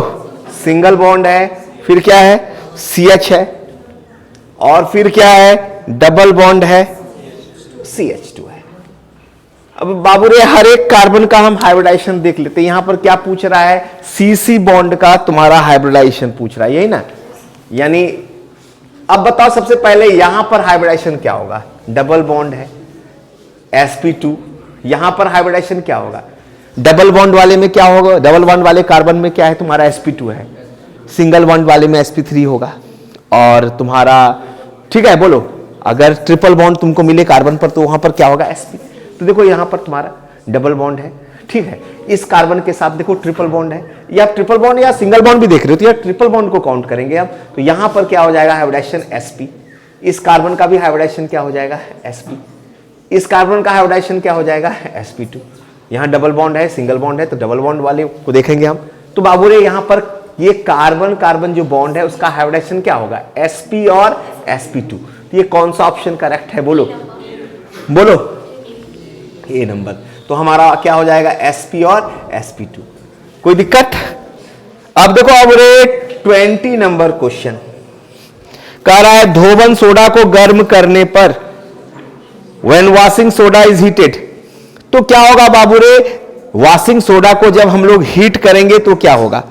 सिंगल बॉन्ड है, फिर क्या है, CH है, और फिर क्या है, डबल बॉन्ड है, CH2 है। अब बाबू रे हर एक कार्बन का हम हाइब्रिडाइजेशन देख लेते हैं। यहां पर क्या पूछ रहा है, CC बॉन्ड का तुम्हारा हाइब्रिडाइजेशन पूछ रहा है, यही ना। यानी अब बताओ सबसे पहले यहां पर हाइब्रिडाइजेशन क्या होगा, डबल बॉन्ड है, sp2, यहां पर हाइब्रिडाइजेशन क्या होगा, डबल बॉन्ड वाले में क्या होगा, डबल बॉन्ड वाले कार्बन में क्या है, तुम्हारा sp2 है, सिंगल बॉन्ड वाले में sp3 होगा, और तुम्हारा ठीक है, बोलो अगर ट्रिपल बॉन्ड तुमको मिले कार्बन पर तो वहां पर क्या होगा, sp। तो देखो यहां पर तुम्हारा डबल बॉन्ड है, ठीक है, इस कार्बन के साथ देखो ट्रिपल बॉन्ड है, या ट्रिपल बॉन्ड या सिंगल बॉन्ड भी देख रहे हो तो यार ट्रिपल बॉन्ड को काउंट करेंगे अब। तो यहां पर क्या हो जाएगा, हाइब्रिडाइजेशन sp, इस कार्बन का भी हाइब्रिडाइजेशन क्या हो जाएगा, sp, इस कार्बन का हाइब्रिडाइजेशन क्या हो जाएगा, sp2। यहां डबल बॉन्ड है, सिंगल बॉन्ड है, तो डबल बॉन्ड वाले को देखेंगे हम। तो बाबू रे यहां पर ये कार्बन कार्बन जो बॉन्ड है उसका हाइब्रिडाइजेशन क्या होगा, sp और sp2। तो ये कौन सा ऑप्शन करेक्ट है, बोलो बोलो, ए नंबर। तो हमारा क्या हो जाएगा, sp और sp2। कोई दिक्कत। अब देखो अब रे 20 नंबर क्वेश्चन कह रहा है धोबन सोडा को गर्म करने पर when washing soda is heated, तो क्या होगा बाबू रे, वॉशिंग सोडा को जब हम लोग हीट करेंगे तो क्या होगा,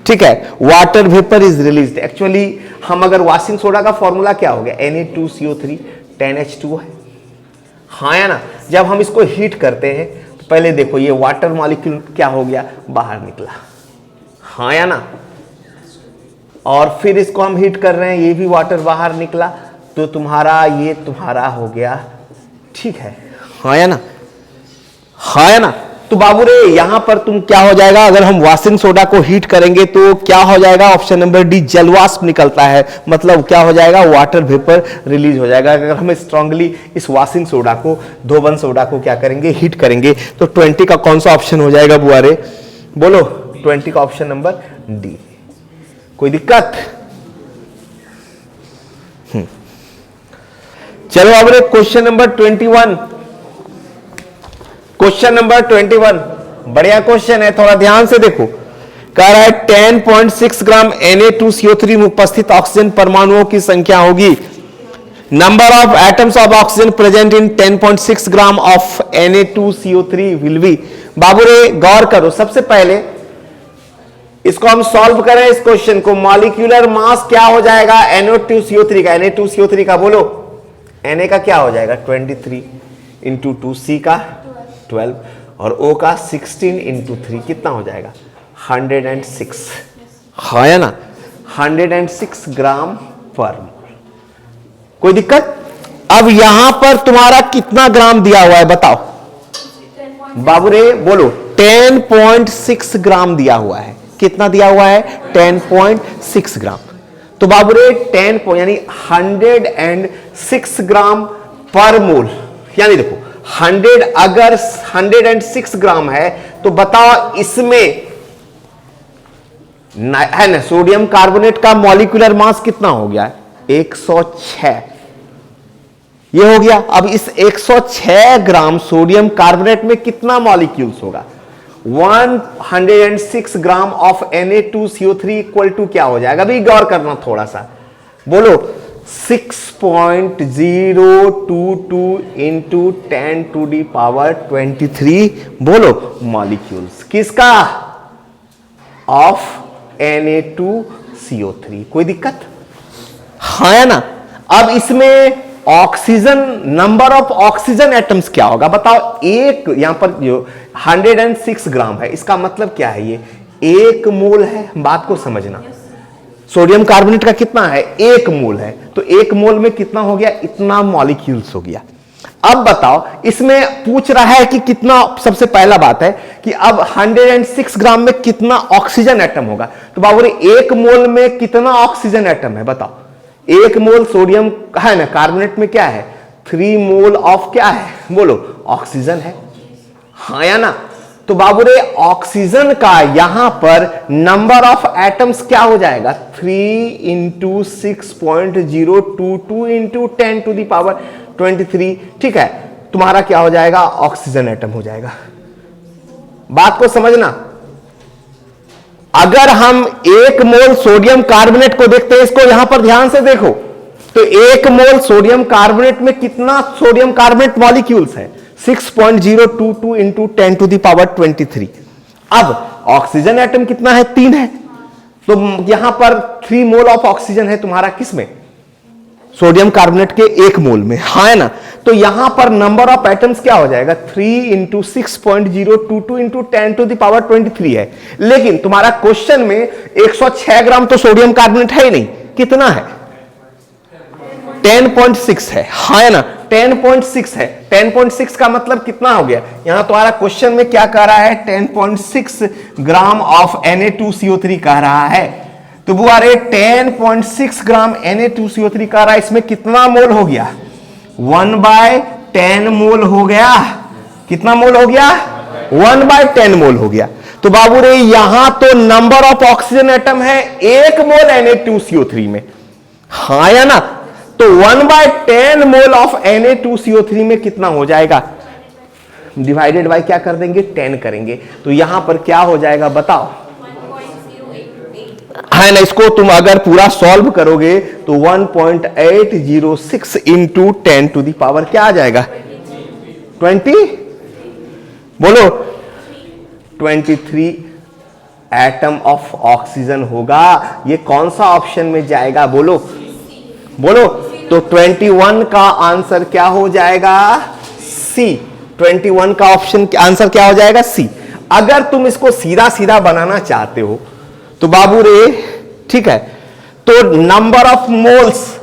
ठीक है, water vapour is released. Actually हम अगर वॉशिंग सोडा का फॉर्मूला क्या हो गया, Na2CO3 10H2 है, हाँ या ना। जब हम इसको हीट करते हैं तो पहले देखो ये वाटर मॉलिक्यूल क्या हो गया, बाहर निकला, हाँ या ना, और फिर इसको हम हीट कर रहे हैं, ये भी वाटर बाहर निकला, तो तुम्हारा ये तुम्हारा हो गया, ठीक है, हाँ या ना, हाँ या ना। तो बाबू रे यहां पर तुम क्या हो जाएगा, अगर हम वॉशिंग सोडा को हीट करेंगे तो क्या हो जाएगा, ऑप्शन नंबर डी जलवाष्प निकलता है, मतलब क्या हो जाएगा, वाटर वेपर रिलीज हो जाएगा। अगर हम स्ट्रांगली इस वॉशिंग सोडा को, धोबन सोडा को क्या करेंगे, हीट करेंगे, तो 20 का कौन सा ऑप्शन हो जाएगा बुआ रे, बोलो 20 का ऑप्शन नंबर डी। कोई दिक्कत। चलो अब रे क्वेश्चन नंबर 21, क्वेश्चन नंबर 21 बढ़िया क्वेश्चन है, थोड़ा ध्यान से देखो। कह रहा है 10.6 ग्राम Na2CO3 में उपस्थित ऑक्सीजन परमाणुओं की संख्या होगी, number of atoms of oxygen present in 10.6 gram of Na2CO3 will be. बाबू रे गौर करो, सबसे पहले इसको हम सॉल्व करें इस क्वेश्चन को, मॉलिक्यूलर मास क्या हो जाएगा Na2CO3 का, Na2CO3 का बोलो, Na का क्या हो जाएगा 23 इंटू 2, C का 12 और O का 16 इंटू 3 कितना हो जाएगा 106, हाँ या ना, 106 ग्राम पर मोल। कोई दिक्कत। अब यहां पर तुम्हारा कितना ग्राम दिया हुआ है बताओ बाबू रे, बोलो 10.6 ग्राम दिया हुआ है, कितना दिया हुआ है 10.6 ग्राम। तो बाबू रे 10 यानी 106 ग्राम पर मोल, यानी देखो 100 अगर 106 ग्राम है तो बताओ इसमें है ना, सोडियम कार्बोनेट का मॉलिक्यूलर मास कितना हो गया, 106, ये हो गया। अब इस 106 ग्राम सोडियम कार्बोनेट में कितना मॉलिक्यूल्स होगा, 106 ग्राम ऑफ Na2CO3 इक्वल टू क्या हो जाएगा, अभी गौर करना थोड़ा सा, बोलो 6.022 इंटू 10 टू दी पावर 23, बोलो मॉलिक्यूल्स किसका, ऑफ Na2CO3। कोई दिक्कत, हाँ या ना। अब इसमें oxygen, number of oxygen atoms क्या होगा बताओ, एक यहां पर जो 106 ग्राम है इसका मतलब क्या है, ये 1 मोल है, बात को समझना। सोडियम कार्बोनेट का कितना है 1 मोल है, तो 1 मोल में कितना हो गया, इतना मॉलिक्यूल्स हो गया। अब बताओ इसमें पूछ रहा है कि कितना, सबसे पहला बात है कि अब 106 ग्राम में कितना ऑक्सीजन एटम होगा, तो बाबू रे 1 मोल में कितना ऑक्सीजन एटम है बताओ, 1 मोल सोडियम है ना, कार्बोनेट में क्या है 3 मोल ऑफ क्या है, बोलो ऑक्सीजन है, हाँ या ना। तो बाबू रे ऑक्सीजन का यहां पर नंबर ऑफ एटम्स क्या हो जाएगा 3 into 6.022 into 10 to the power 23, ठीक है, तुम्हारा क्या हो जाएगा ऑक्सीजन एटम हो जाएगा। बात को समझना। अगर हम 1 मोल सोडियम कार्बोनेट को देखते हैं, इसको यहां पर ध्यान से देखो, तो 1 मोल सोडियम कार्बोनेट में कितना सोडियम कार्बोनेट मॉलिक्यूल्स है? 6.022 इंटू 10 टू द पावर 23। अब ऑक्सीजन एटम कितना है? 3 है। तो यहां पर 3 मोल ऑफ ऑक्सीजन है तुम्हारा किसमें? सोडियम कार्बोनेट के 1 मोल में, हाँ है ना। तो यहां पर नंबर ऑफ एटम्स क्या हो जाएगा? 3 into 6.022 into 10 to the power 23 है। लेकिन तुम्हारा क्वेश्चन में 106 ग्राम तो सोडियम कार्बोनेट है ही नहीं, कितना है? 10.6 है, हाँ है ना, 10.6 है। 10.6 का मतलब कितना हो गया? यहां तुम्हारा क्वेश्चन में क्या कह रहा है? 10.6 ग्राम ऑफ Na2CO3 कह रहा है। तो वो अरे 10.6 ग्राम Na2CO3 कह रहा है, इसमें कितना मोल हो गया? 1/10 मोल हो गया। कितना मोल हो गया? 1/10 मोल हो गया। तो बाबू रे यहां तो नंबर ऑफ ऑक्सीजन एटम है 1 मोल Na2CO3 में, हाँ या ना। तो 1/10 मोल ऑफ Na2CO3 में कितना हो जाएगा? डिवाइडेड बाय क्या कर देंगे? 10 करेंगे। तो यहां पर क्या हो जाएगा बताओ? है ना। इसको तुम अगर पूरा सॉल्व करोगे तो 1.806 इंटू 10 टू दी पावर क्या आ जाएगा? 20, बोलो 23 एटम ऑफ ऑक्सीजन होगा। ये कौन सा ऑप्शन में जाएगा? बोलो बोलो। तो 21 का आंसर क्या हो जाएगा? सी। 21 का ऑप्शन आंसर क्या हो जाएगा? सी। अगर तुम इसको सीधा सीधा बनाना चाहते हो तो बाबू रे ठीक है, तो नंबर ऑफ मोल्स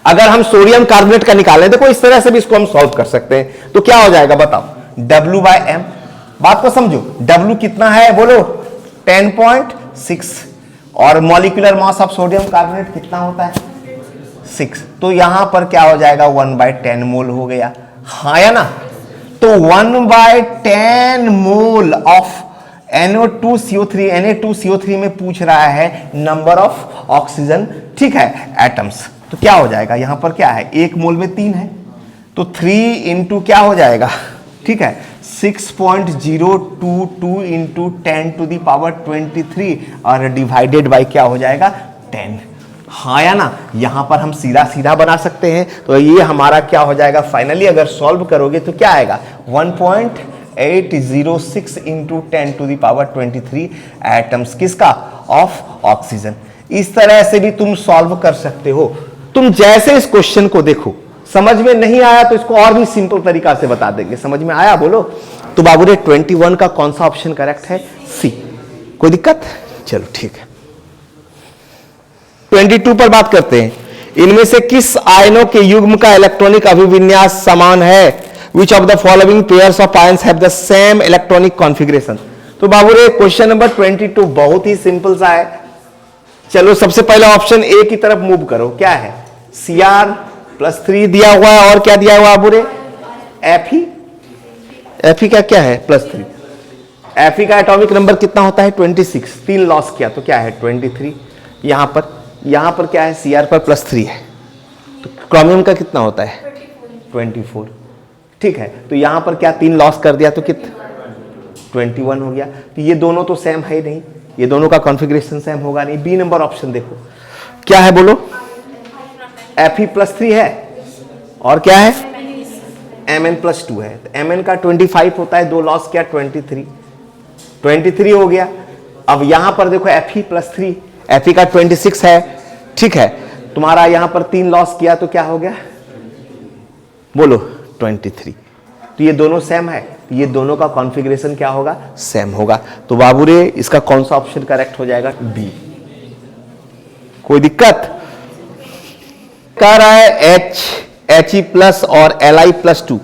अगर हम सोडियम कार्बोनेट का निकालें, देखो इस तरह से भी इसको हम सॉल्व कर सकते हैं। तो क्या हो जाएगा बताओ? W/m। बात को समझो, W कितना है? बोलो 10.6 और molecular mass of sodium carbonate कितना होता है? 6। तो यहां पर क्या हो जाएगा? 1/10 मोल हो गया, हाँ या ना। तो 1/10 मोल ऑफ Na2CO3 में पूछ रहा है नंबर ऑफ ऑक्सीजन, ठीक है, एटम्स। तो क्या हो जाएगा? यहां पर क्या है? 1 मोल में 3 है, तो 3 इंटू क्या हो जाएगा? ठीक है, 6.022 इंटू 10 टू दी पावर 23 और डिवाइडेड बाय क्या हो जाएगा? 10, हाँ या ना। यहां पर हम सीधा सीधा बना सकते हैं। तो ये हमारा क्या हो जाएगा? फाइनली अगर सॉल्व करोगे तो क्या आएगा? 1.806 into 10 to the power 23 atoms किसका? Of oxygen. इस तरह से भी तुम सॉल्व कर सकते हो। तुम जैसे इस क्वेश्चन को देखो, समझ में नहीं आया तो इसको और भी सिंपल तरीका से बता देंगे। समझ में आया? बोलो। तो बाबू रे 21 का कौन सा ऑप्शन करेक्ट है? सी। कोई दिक्कत? चलो ठीक है। 22 पर बात करते हैं। इनमें से किस आयनों के युग्म का इलेक्ट्रॉनिक अभिविन्यास समान है? Which of the following pairs of ions have the same electronic configuration? तो बाबू रे क्वेश्चन नंबर 22 बहुत ही सिंपल सा है। चलो सबसे पहले ऑप्शन ए की तरफ मूव करो। क्या है? Cr+3 दिया हुआ है और क्या दिया हुआ है बाबू रे? Fe। Fe का क्या है? +3। Fe का एटॉमिक नंबर कितना होता है? 26। 3 लॉस किया तो क्या है? 23। यहां पर क्या है? Cr पर +3 है, तो क्रोमियम का कितना होता है? 24। ठीक है, तो यहां पर क्या 3 लॉस कर दिया तो कितना? 21 हो गया। तो ये दोनों तो सेम है ही नहीं, ये दोनों का कॉन्फ़िगरेशन सेम होगा नहीं। बी नंबर ऑप्शन देखो क्या है, बोलो। Fe+3 है और क्या है? Mn+2 है। तो Mn का 25 होता है, 2 लॉस किया 23 हो गया। अब यहां पर देखो Fe+3, Fe का 26 है, ठीक है। तुम्हारा यहां पर 3 लॉस किया तो क्या हो गया? बोलो 23। तो ये दोनों सेम है, तो ये दोनों का कॉन्फ़िगरेशन क्या होगा? सेम होगा। तो बाबू रे इसका कौन सा ऑप्शन करेक्ट हो जाएगा? बी। कोई दिक्कत? कह रहा है He+ और Li+2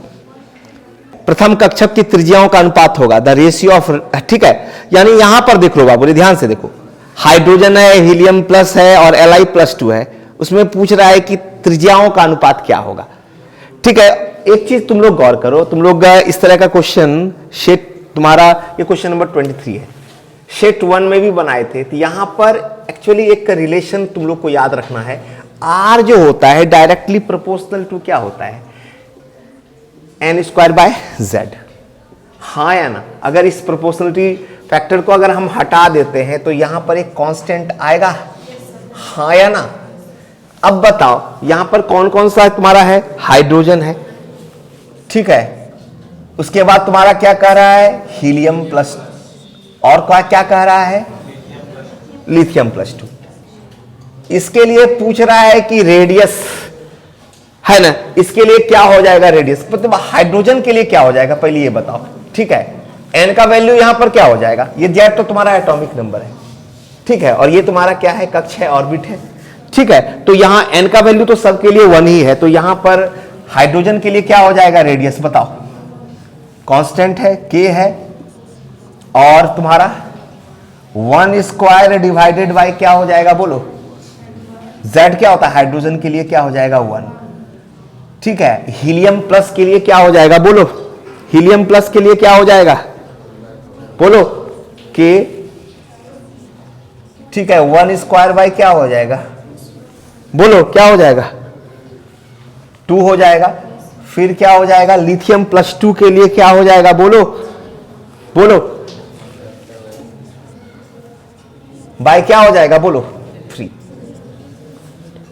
प्रथम कक्षक की त्रिज्याओं का अनुपात होगा, द रेशियो ऑफ, ठीक है। यानी यहां पर देख लो बाबू रे, ध्यान से देखो, हाइड्रोजन है, हीलियम प्लस है और Li+2 है। उसमें पूछ रहा है कि त्रिज्याओं का अनुपात क्या होगा, ठीक है। एक चीज तुम लोग गौर करो, तुम लोग इस तरह का क्वेश्चन शेट, तुम्हारा ये क्वेश्चन नंबर 23 है, शेट 1 में भी बनाए थे। तो यहां पर एक्चुअली एक रिलेशन तुम लोग को याद रखना है। आर जो होता है डायरेक्टली प्रोपोर्शनल टू क्या होता है? n² बाय z, हाँ या ना। अगर इस प्रोपोर्शनलिटी फैक्टर को अगर हम हटा देते हैं तो यहां पर एक कांस्टेंट आएगा, हाँ या ना? अब बताओ यहां पर कौन कौन सा तुम्हारा है? हाइड्रोजन है, ठीक है। उसके बाद तुम्हारा क्या कह रहा है? हीलियम प्लस, और क्या कह रहा है? लिथियम +2। इसके लिए पूछ रहा है कि रेडियस है ना, इसके लिए क्या हो जाएगा रेडियस? मतलब हाइड्रोजन के लिए क्या हो जाएगा पहले ये बताओ, ठीक है। n का वैल्यू यहां पर क्या हो जाएगा? ये Z तो तुम्हारा एटॉमिक नंबर है, ठीक है, और ये तुम्हारा क्या है? कक्ष है, ऑर्बिट है, ठीक है। तो यहां n का वैल्यू तो सबके लिए 1 ही है, तो यहां पर हाइड्रोजन के लिए क्या हो जाएगा रेडियस? बताओ। कांस्टेंट है, k है, और तुम्हारा 1² डिवाइडेड बाय क्या हो जाएगा? बोलो। Z क्या होता है? हाइड्रोजन के लिए क्या हो जाएगा? 1, ठीक है। हीलियम प्लस के लिए क्या हो जाएगा? बोलो। हीलियम प्लस के लिए क्या हो जाएगा? बोलो। K, ठीक है। 1² बाय क्या हो जाएगा? बोलो क्या हो जाएगा? 2 हो जाएगा। फिर क्या हो जाएगा? लिथियम +2 के लिए क्या हो जाएगा? बोलो बोलो। बाय क्या हो जाएगा? बोलो 3।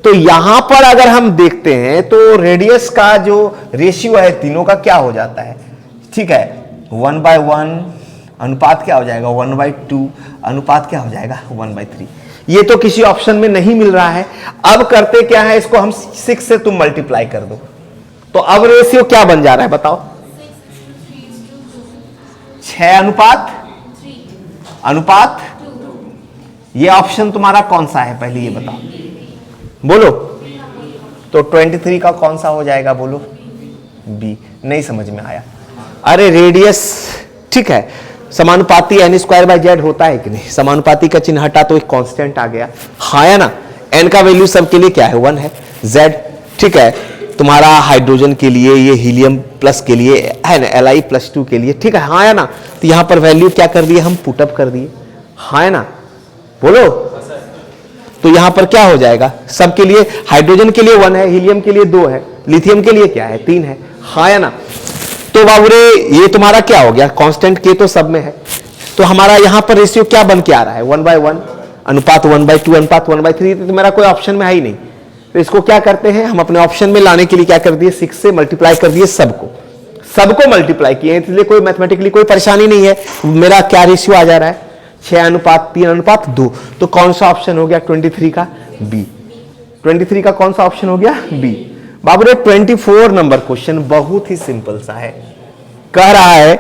तो यहां पर अगर हम देखते हैं तो रेडियस का जो रेशियो है तीनों का क्या हो जाता है, ठीक है। 1/1 अनुपात क्या हो जाएगा? 1/2 अनुपात क्या हो जाएगा? 1/3। ये तो किसी ऑप्शन में नहीं मिल रहा है। अब करते क्या है, इसको हम 6 से तुम मल्टीप्लाई कर दो, तो अब रेशियो क्या बन जा रहा है? बताओ। 6:3 अनुपात। ये ऑप्शन तुम्हारा कौन सा है पहले ये बताओ, बोलो। तो 23 का कौन सा हो जाएगा? बोलो। बी। नहीं समझ में आया? अरे रेडियस, ठीक है, समानुपाती n² होता है कि नहीं? समानुपाती का चिन्ह हटा तो एक कांस्टेंट आ गया, हाँ या ना? n का वैल्यू सबके लिए क्या है? 1 है। z, ठीक है, तुम्हारा हाइड्रोजन के लिए, ये हीलियम प्लस के लिए है ना, Li+2 के लिए, ठीक है, हाँ या ना? तो यहां पर वैल्यू क्या कर दिए हम? पुटअप कर दिए, हाँ या ना? बोलो। तो यहां पर क्या हो जाएगा? सबके लिए, हाइड्रोजन के लिए 1 है, हीलियम के लिए 2 है, लिथियम के लिए क्या है? 3 है, हाँ या ना? तो बाबूरे ये तुम्हारा क्या हो गया? कांस्टेंट के तो सब में है, तो हमारा यहां पर रेशियो क्या बन के आ रहा है? 1/1 अनुपात 1/2 अनुपात 1/3। तो मेरा कोई ऑप्शन में है ही नहीं, तो इसको क्या करते हैं हम? अपने ऑप्शन में लाने के लिए क्या कर दिए? 6 से मल्टीप्लाई कर दिए, सबको मल्टीप्लाई किए, इसलिए कोई मैथमेटिकली कोई परेशानी नहीं है। मेरा क्या रेशियो आ जा रहा है? 6:3:2। तो कौन सा ऑप्शन हो गया 23 का? बी। 23 का कौन सा ऑप्शन हो गया? बी। बाबू रे 24 नंबर क्वेश्चन बहुत ही सिंपल सा है। कह रहा है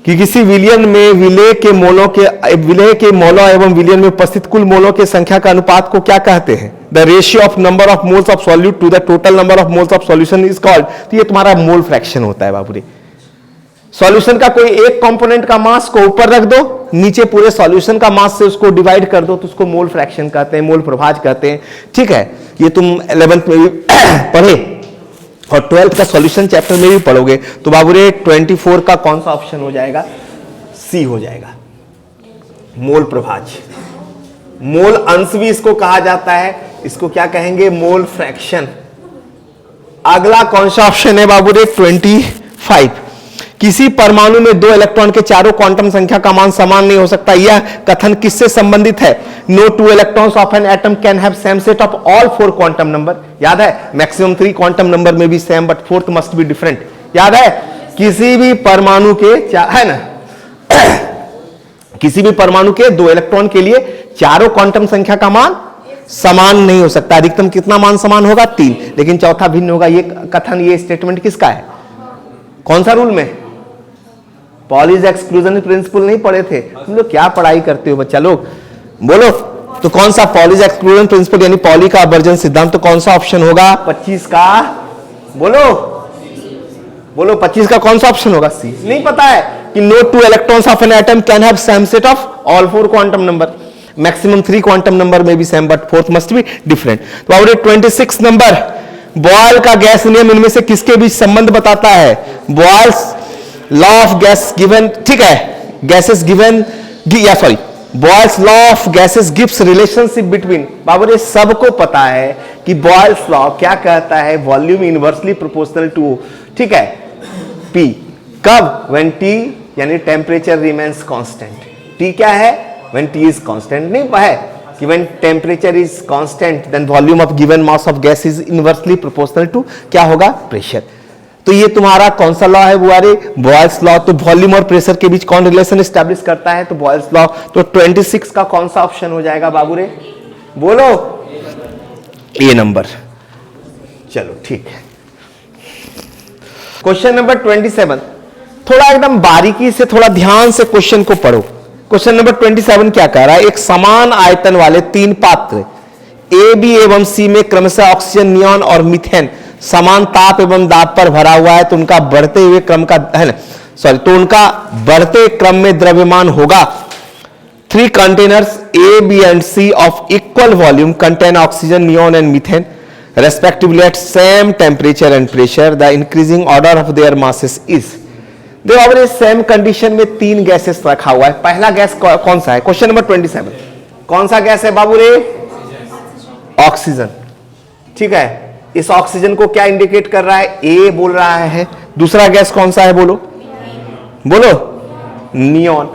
कि किसी विलयन में विलेय के मोलों एवं विलयन में उपस्थित कुल मोलों के संख्या का अनुपात को क्या कहते हैं? The ratio of number of moles of solute to the total number of moles of solution is called. तो ये तुम्हारा मोल फ्रैक्शन होता है बाबू रे। सॉल्यूशन का कोई एक कंपोनेंट का मास को ऊपर रख दो, नीचे पूरे सॉल्यूशन का मास से उसको डिवाइड कर दो, तो उसको मोल फ्रैक्शन कहते हैं, मोल प्रभाज कहते हैं, ठीक है। ये तुम 11th में भी पढ़े और 12th का सॉल्यूशन चैप्टर में भी पढ़ोगे। तो बाबू रे 24 का कौन सा ऑप्शन हो जाएगा? सी हो जाएगा, मोल प्रभाज। मोल अंश भी इसको कहा जाता है, इसको क्या कहेंगे? Mole fraction. अगला कौन सा ऑप्शन है बाबू रे? 25। किसी परमाणु में 2 इलेक्ट्रॉन के चारों क्वांटम संख्या का मान समान नहीं हो सकता, यह कथन किससे संबंधित है? No 2 electrons of an atom can have same set of all 4 quantum number. याद है? मैक्सिमम 3 क्वांटम नंबर में भी same but 4th must be different. याद है? किसी भी परमाणु के है ना किसी भी परमाणु के 2 इलेक्ट्रॉन के लिए चारों क्वांटम संख्या का मान समान नहीं हो सकता। अधिकतम कितना मान समान होगा? 3, लेकिन चौथा भिन्न होगा। ये कथन, ये स्टेटमेंट किसका है? कौन सा रूल में? पॉलीज एक्सक्लूजन प्रिंसिपल नहीं पढ़े थे तुम लोग? क्या पढ़ाई करते हो बच्चा लोग? बोलो। तो कौन सा पॉलीज एक्सक्लूजन प्रिंसिपल यानी पॉली का अपवर्जन सिद्धांत, तो कौन सा ऑप्शन होगा? 25 का। बोलो बोलो 25 का कौन सा ऑप्शन होगा? सी। नहीं पता है कि no 2 electrons of an atom can have same set of all 4 quantum number. Maximum 3 quantum number में भी same but 4th must be different. तो बाबू 26 नंबर, बॉयल का गैस नियम इनमें से किसके बीच संबंध बताता है? Boyle's law of gas given, ठीक है, गैसेस गिवन, या sorry Boyle's law of gases gives relationship between. बाबू ये सबको पता है कि बॉयल्स लॉ क्या कहता है? वॉल्यूम इनवर्सली प्रोपोर्शनल टू, ठीक है, पी। कब? व्हेन टी यानी टेम्परेचर रिमेन्स कांस्टेंट। T क्या है? When T is constant नहीं है कि when temperature is constant then volume of given mass of gas is inversely proportional to क्या होगा? प्रेशर। तो ये तुम्हारा कौन सा लॉ है बुआरे? Boyle's law. तो वॉल्यूम और प्रेशर के बीच कौन रिलेशन एस्टैब्लिश करता है? तो बॉयल्स लॉ। तो 26 का कौन सा ऑप्शन हो जाएगा बाबू रे? बोलो। ए नंबर। चलो ठीक है। क्वेश्चन नंबर 27, थोड़ा एकदम बारीकी से थोड़ा ध्यान से क्वेश्चन को पढ़ो। क्वेश्चन नंबर 27 क्या कह रहा है? एक समान आयतन वाले 3 पात्र ए, बी एवं सी में क्रमशः ऑक्सीजन, नियॉन और मीथेन समान ताप एवं दाब पर भरा हुआ है, तो उनका बढ़ते हुए क्रम का है ना, सॉरी, तो उनका बढ़ते क्रम में द्रव्यमान होगा। 3 containers A, B and C of equal volume contain oxygen, neon and methane respectively at same temperature and pressure. The increasing order of their masses is। देखो अब ये सेम कंडीशन में 3 गैसेस रखा हुआ है। पहला गैस कौन सा है? क्वेश्चन नंबर 27 कौन सा गैस है बाबू रे? ऑक्सीजन। ठीक है, इस ऑक्सीजन को क्या इंडिकेट कर रहा है? ए बोल रहा है। दूसरा गैस कौन सा है? बोलो बोलो। नियॉन।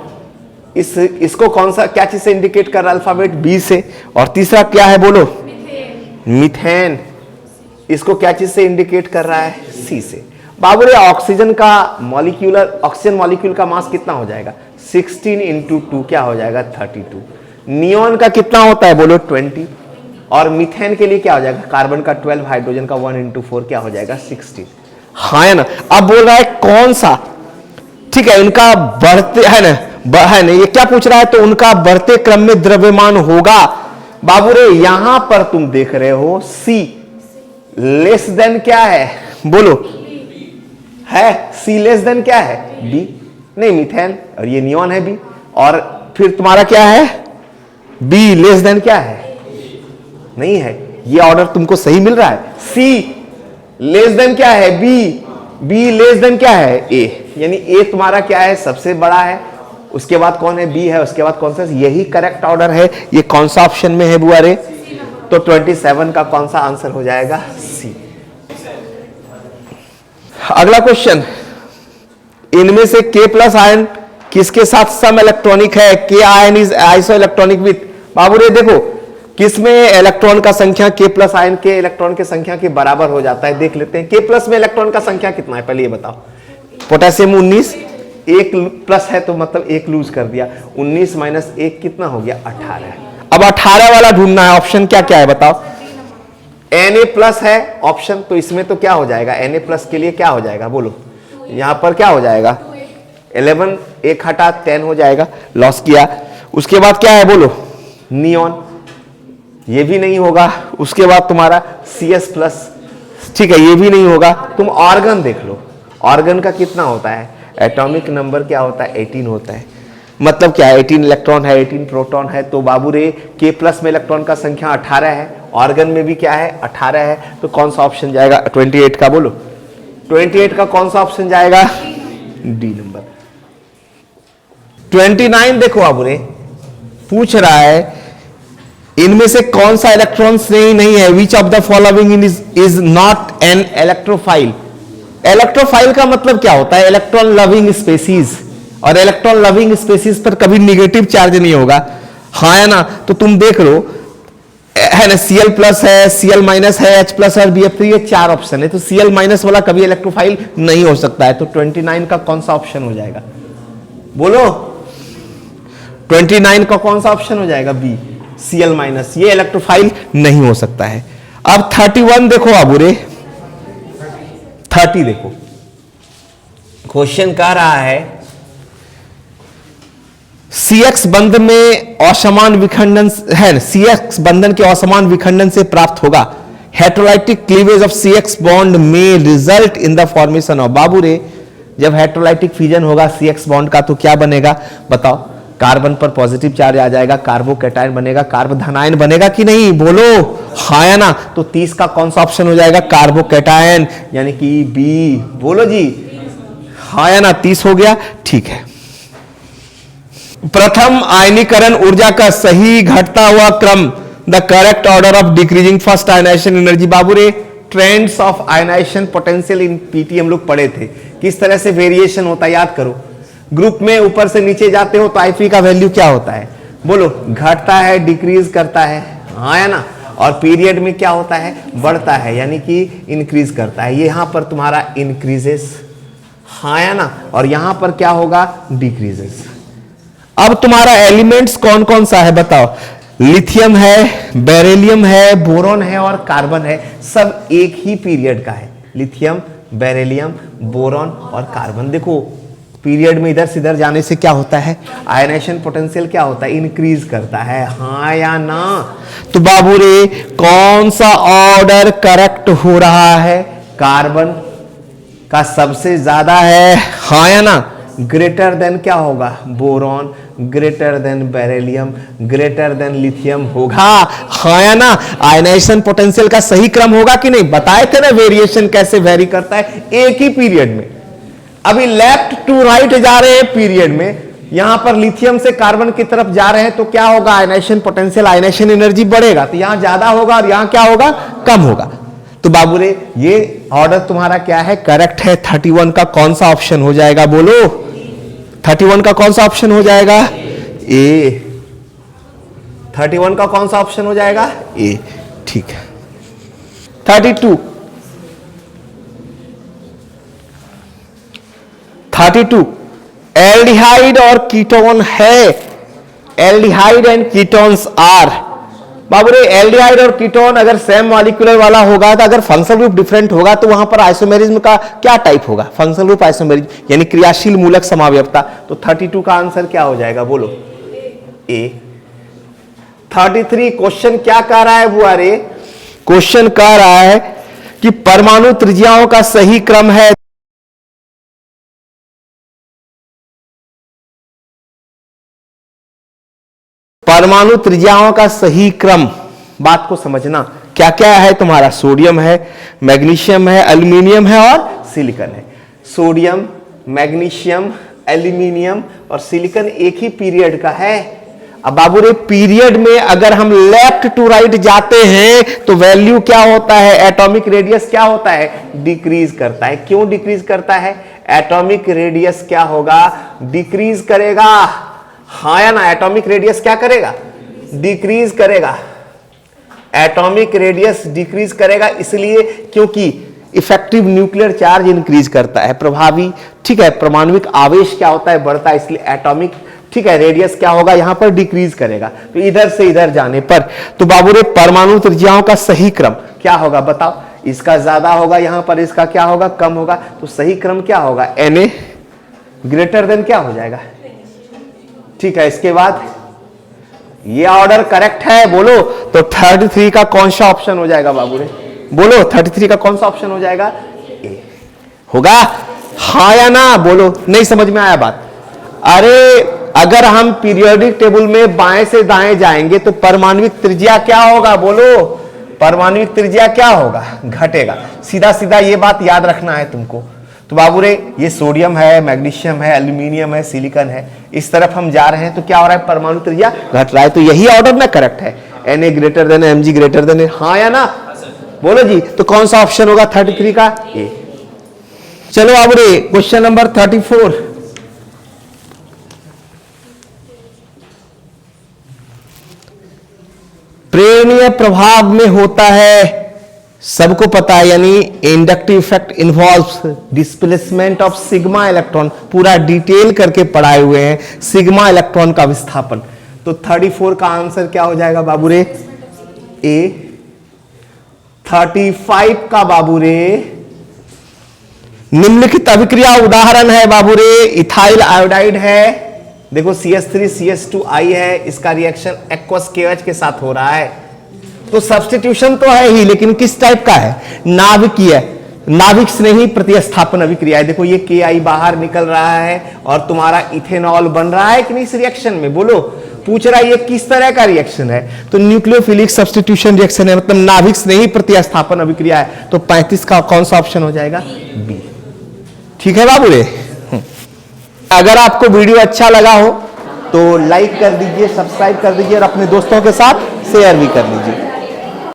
इसको कौन सा क्या चीज से इंडिकेट कर रहा है? अल्फाबेट बी से। और तीसरा क्या है? बोलो। मीथेन। इसको क्या चीज से इंडिकेट कर रहा है? सी से। बाबू रे ऑक्सीजन का ऑक्सीजन मॉलिक्यूल का मास कितना हो जाएगा? 16 इंटू 2 क्या हो जाएगा? 32। नियॉन का कितना होता है? बोलो 20। और मीथेन के लिए क्या हो जाएगा? कार्बन का 12, हाइड्रोजन का 1 इंटू 4 क्या हो जाएगा? 16। हाँ है ना। अब बोल रहा है कौन सा, ठीक है, उनका बढ़ते है ना, ये क्या पूछ रहा है? तो उनका बढ़ते क्रम में द्रव्यमान होगा। बाबू रे यहां पर तुम देख रहे हो सी लेस देन क्या है? बोलो। है सी लेस देन क्या है? बी। नहीं, मीथेन और ये नियॉन है बी। और फिर तुम्हारा क्या है? बी लेस देन क्या है? नहीं है। ये ऑर्डर तुमको सही मिल रहा है। सी लेस देन क्या है? बी। बी लेस देन क्या है? ए। यानी ए तुम्हारा क्या है? सबसे बड़ा है। उसके बाद कौन है? बी है। उसके बाद कौन सा? यही करेक्ट ऑर्डर है। ये कौन सा ऑप्शन में है बुआरे? तो 27 का कौन सा आंसर हो जाएगा? सी। अगला क्वेश्चन, इनमें से K प्लस आयन किसके साथ सम इलेक्ट्रॉनिक है? K ion is isoelectronic with. बाबू रे देखो किसमें इलेक्ट्रॉन का संख्या K प्लस आयन के इलेक्ट्रॉन की संख्या के बराबर हो जाता है? देख लेते हैं। K प्लस में इलेक्ट्रॉन का संख्या कितना है पहले ये बताओ। पोटेशियम 19, 1 प्लस है तो मतलब 1 लूज कर दिया। 19 माइनस 1 कितना हो गया? 18। अब 18 वाला ढूंढना है। ऑप्शन क्या क्या है बताओ? Na प्लस है ऑप्शन, तो इसमें तो क्या हो जाएगा? Na प्लस के लिए क्या हो जाएगा? बोलो। यहां पर क्या हो जाएगा? 11, 1 हटा 10 हो जाएगा। लॉस किया। उसके बाद क्या है? बोलो। नियॉन। ये भी नहीं होगा। उसके बाद तुम्हारा Cs प्लस, ठीक है, ये भी नहीं होगा। तुम ऑर्गन देख लो। ऑर्गन का कितना होता है? एटॉमिक नंबर क्या होता है? 18 होता है। मतलब क्या है? 18 इलेक्ट्रॉन है, 18 प्रोटॉन है। तो बाबू रे K प्लस में इलेक्ट्रॉन का संख्या 18 है। ऑर्गन में भी क्या है? 18 है। तो कौन सा ऑप्शन जाएगा? 28 का। बोलो 28 का कौन सा ऑप्शन जाएगा? D number. 29 देखो बाबू रे पूछ रहा है इनमें से कौन सा इलेक्ट्रॉन नहीं है? Which of the following is not an electrophile. Electrophile का मतलब क्या होता है? Electron loving species. और इलेक्ट्रॉन लविंग स्पेसीज पर कभी निगेटिव चार्ज नहीं होगा। हाँ है ना। तो तुम देख लो है ना, Cl प्लस है, Cl माइनस है, H प्लस है, Bf3, ये 4 ऑप्शन है। तो Cl माइनस वाला कभी इलेक्ट्रोफाइल नहीं हो सकता है। तो 29 का कौन सा ऑप्शन हो जाएगा? बोलो 29 का कौन सा ऑप्शन हो जाएगा? B, Cl minus. ये इलेक्ट्रोफाइल नहीं हो सकता है। अब 31 देखो बाबू रे, 30 देखो। क्वेश्चन कह रहा है CX बंध में असमान विखंडन है, CX बंधन के असमान विखंडन से प्राप्त होगा। Heterolytic cleavage of CX bond में result in the formation of. बाबू रे जब हेटेरोलाइटिक फ्यूजन होगा CX बॉन्ड का तो क्या बनेगा बताओ? कार्बन पर पॉजिटिव चार्ज आ जाएगा, कार्बोकैटायन बनेगा, कार्बोधनायन बनेगा कि नहीं? बोलो हाँ या ना। तो 30 का कौन सा ऑप्शन हो जाएगा? कार्बोकैटायन, यानी कि बी। बोलो जी हाँ या ना। 30 हो गया। ठीक है। प्रथम आयनीकरण ऊर्जा का सही घटता हुआ क्रम, the correct order of decreasing first ionisation energy. बाबू रे trends of ionisation potential in PT हम लोग पढ़े थे, किस तरह से वेरिएशन होता है याद करो। ग्रुप में ऊपर से नीचे जाते हो तो Ip का वैल्यू क्या होता है बोलो, घटता है, डिक्रीज करता है, हाँ या ना। और पीरियड में क्या होता है, बढ़ता है, यानी कि इंक्रीज करता है। यहां पर तुम्हारा इंक्रीजेस, हाँ या ना, और यहां पर क्या होगा, डिक्रीजेस। अब तुम्हारा एलिमेंट्स कौन कौन सा है बताओ, लिथियम है, बेरिलियम है, बोरॉन है और कार्बन है। सब एक ही पीरियड का है, लिथियम, बेरिलियम, बोरॉन और कार्बन। देखो पीरियड में इधर से इधर जाने से क्या होता है, आयनाइजेशन पोटेंशियल क्या होता है, इंक्रीज करता है, हाँ या ना। तो बाबू रे कौन सा ऑर्डर करेक्ट हो रहा है, कार्बन का सबसे ज्यादा है, हाँ या ना। ग्रेटर देन क्या होगा, boron, greater than beryllium, greater than lithium होगा, हाँ या ना। आयनाइजेशन पोटेंशियल का सही क्रम होगा कि नहीं, बताए थे ना वेरिएशन कैसे वेरी करता है एक ही पीरियड में। अभी लेफ्ट टू राइट जा रहे हैं पीरियड में, यहां पर लिथियम से कार्बन की तरफ जा रहे हैं तो क्या होगा, आयनाइजेशन पोटेंशियल, आयनाइजेशन एनर्जी बढ़ेगा, तो यहां ज्यादा होगा और यहां क्या होगा, कम होगा। तो बाबू रे ये ऑर्डर तुम्हारा क्या है, करेक्ट है। 31 का कौन सा ऑप्शन हो जाएगा बोलो, 31 का कौन सा ऑप्शन हो जाएगा, ए। 31 का कौन सा ऑप्शन हो जाएगा, ए, ठीक है। 32 एल्डिहाइड और कीटोन है, एल्डिहाइड एंड कीटोन्स आर। बाबू रे एल्डिहाइड और कीटोन अगर सेम मॉलिक्यूलर वाला होगा तो अगर फंक्शनल ग्रुप डिफरेंट होगा तो वहां पर आइसोमेरिज्म का क्या टाइप होगा, फंक्शनल ग्रुप आइसोमेरिज्म, यानी क्रियाशील मूलक समावयवता। तो 32 का आंसर क्या हो जाएगा बोलो, ए। 33 क्वेश्चन क्या कह रहा है बुआ रे, क्वेश्चन कह रहा है कि परमाणु त्रिज्याओं का सही क्रम है, परमाणु त्रिज्याओं का सही क्रम। बात को समझना, क्या क्या है तुम्हारा, सोडियम है, मैग्नीशियम है, एल्यूमिनियम है और सिलिकॉन है। सोडियम, मैग्नीशियम, एल्यूमिनियम और सिलिकॉन एक ही पीरियड का है। अब बाबू रे पीरियड में अगर हम लेफ्ट टू राइट जाते हैं तो वैल्यू क्या होता है, एटॉमिक रेडियस क्या होता है, डिक्रीज करता है। क्यों डिक्रीज करता है, एटॉमिक रेडियस क्या होगा, डिक्रीज करेगा, हाँ या ना। एटॉमिक रेडियस क्या करेगा, डिक्रीज करेगा, एटॉमिक रेडियस डिक्रीज करेगा, इसलिए क्योंकि इफेक्टिव न्यूक्लियर चार्ज इंक्रीज करता है, प्रभावी, ठीक है, परमाणुविक आवेश क्या होता है, बढ़ता है, इसलिए एटॉमिक, ठीक है, रेडियस क्या होगा यहां पर, डिक्रीज करेगा। तो इधर से इधर जाने पर तो बाबू रे परमाणु त्रिज्याओं का सही क्रम क्या होगा बताओ, इसका ज्यादा होगा यहां पर, इसका क्या होगा, कम होगा। तो सही क्रम क्या होगा, Na ग्रेटर देन क्या हो जाएगा, ठीक है। इसके बाद ये ऑर्डर करेक्ट है बोलो, तो 33 का कौन सा ऑप्शन हो जाएगा बाबू रे, बोलो 33 का कौन सा ऑप्शन हो जाएगा, ए होगा, हाँ या ना बोलो। नहीं समझ में आया बात, अरे अगर हम पीरियोडिक टेबल में बाएं से दाएं जाएंगे तो परमाणुविक त्रिज्या क्या होगा बोलो, परमाणुविक त्रिज्या क्या होगा, घटेगा। सीधा सीधा ये बात याद रखना है तुमको। तो बाबू रे ये सोडियम है, मैग्नीशियम है, एल्यूमिनियम है, सिलिकॉन है, इस तरफ हम जा रहे हैं तो क्या हो रहा है, परमाणु त्रिज्या घट रहा है। तो यही ऑर्डर ना करेक्ट है, Na greater than Mg greater than, हाँ या ना बोलो जी। तो कौन सा ऑप्शन होगा 33 का, ए। चलो बाबू रे क्वेश्चन नंबर 34, प्रेरणीय प्रभाव में होता है, सबको पता है, यानी inductive effect involves displacement of sigma electron, पूरा डिटेल करके पढ़ाए हुए हैं सिग्मा इलेक्ट्रॉन का विस्थापन। तो 34 का आंसर क्या हो जाएगा बाबू रे, ए। 35 का बाबू रे निम्नलिखित अभिक्रिया उदाहरण है बाबू रे, इथाइल आयोडाइड है, देखो CH3 CH2I है, इसका रिएक्शन एक्वस KOH के साथ हो रहा है। तो सब्स्टिट्यूशन तो है ही, लेकिन किस टाइप का है, नाभिकीय, नाभिक स्नेही प्रतिस्थापन अभिक्रिया है। देखो ये KI बाहर निकल रहा है और तुम्हारा इथेनॉल बन रहा है कि नहीं इस रिएक्शन में, बोलो। पूछ रहा है ये किस तरह का रिएक्शन है, तो न्यूक्लियोफिलिक सब्स्टिट्यूशन रिएक्शन है, मतलब नाभिक स्नेही प्रतिस्थापन अभिक्रिया है। तो 35 का कौन सा ऑप्शन हो जाएगा, बी। ठीक है बाबू रे। अगर आपको वीडियो अच्छा लगा हो तो लाइक कर दीजिए, सब्सक्राइब कर दीजिए और अपने दोस्तों के साथ शेयर भी कर लीजिए।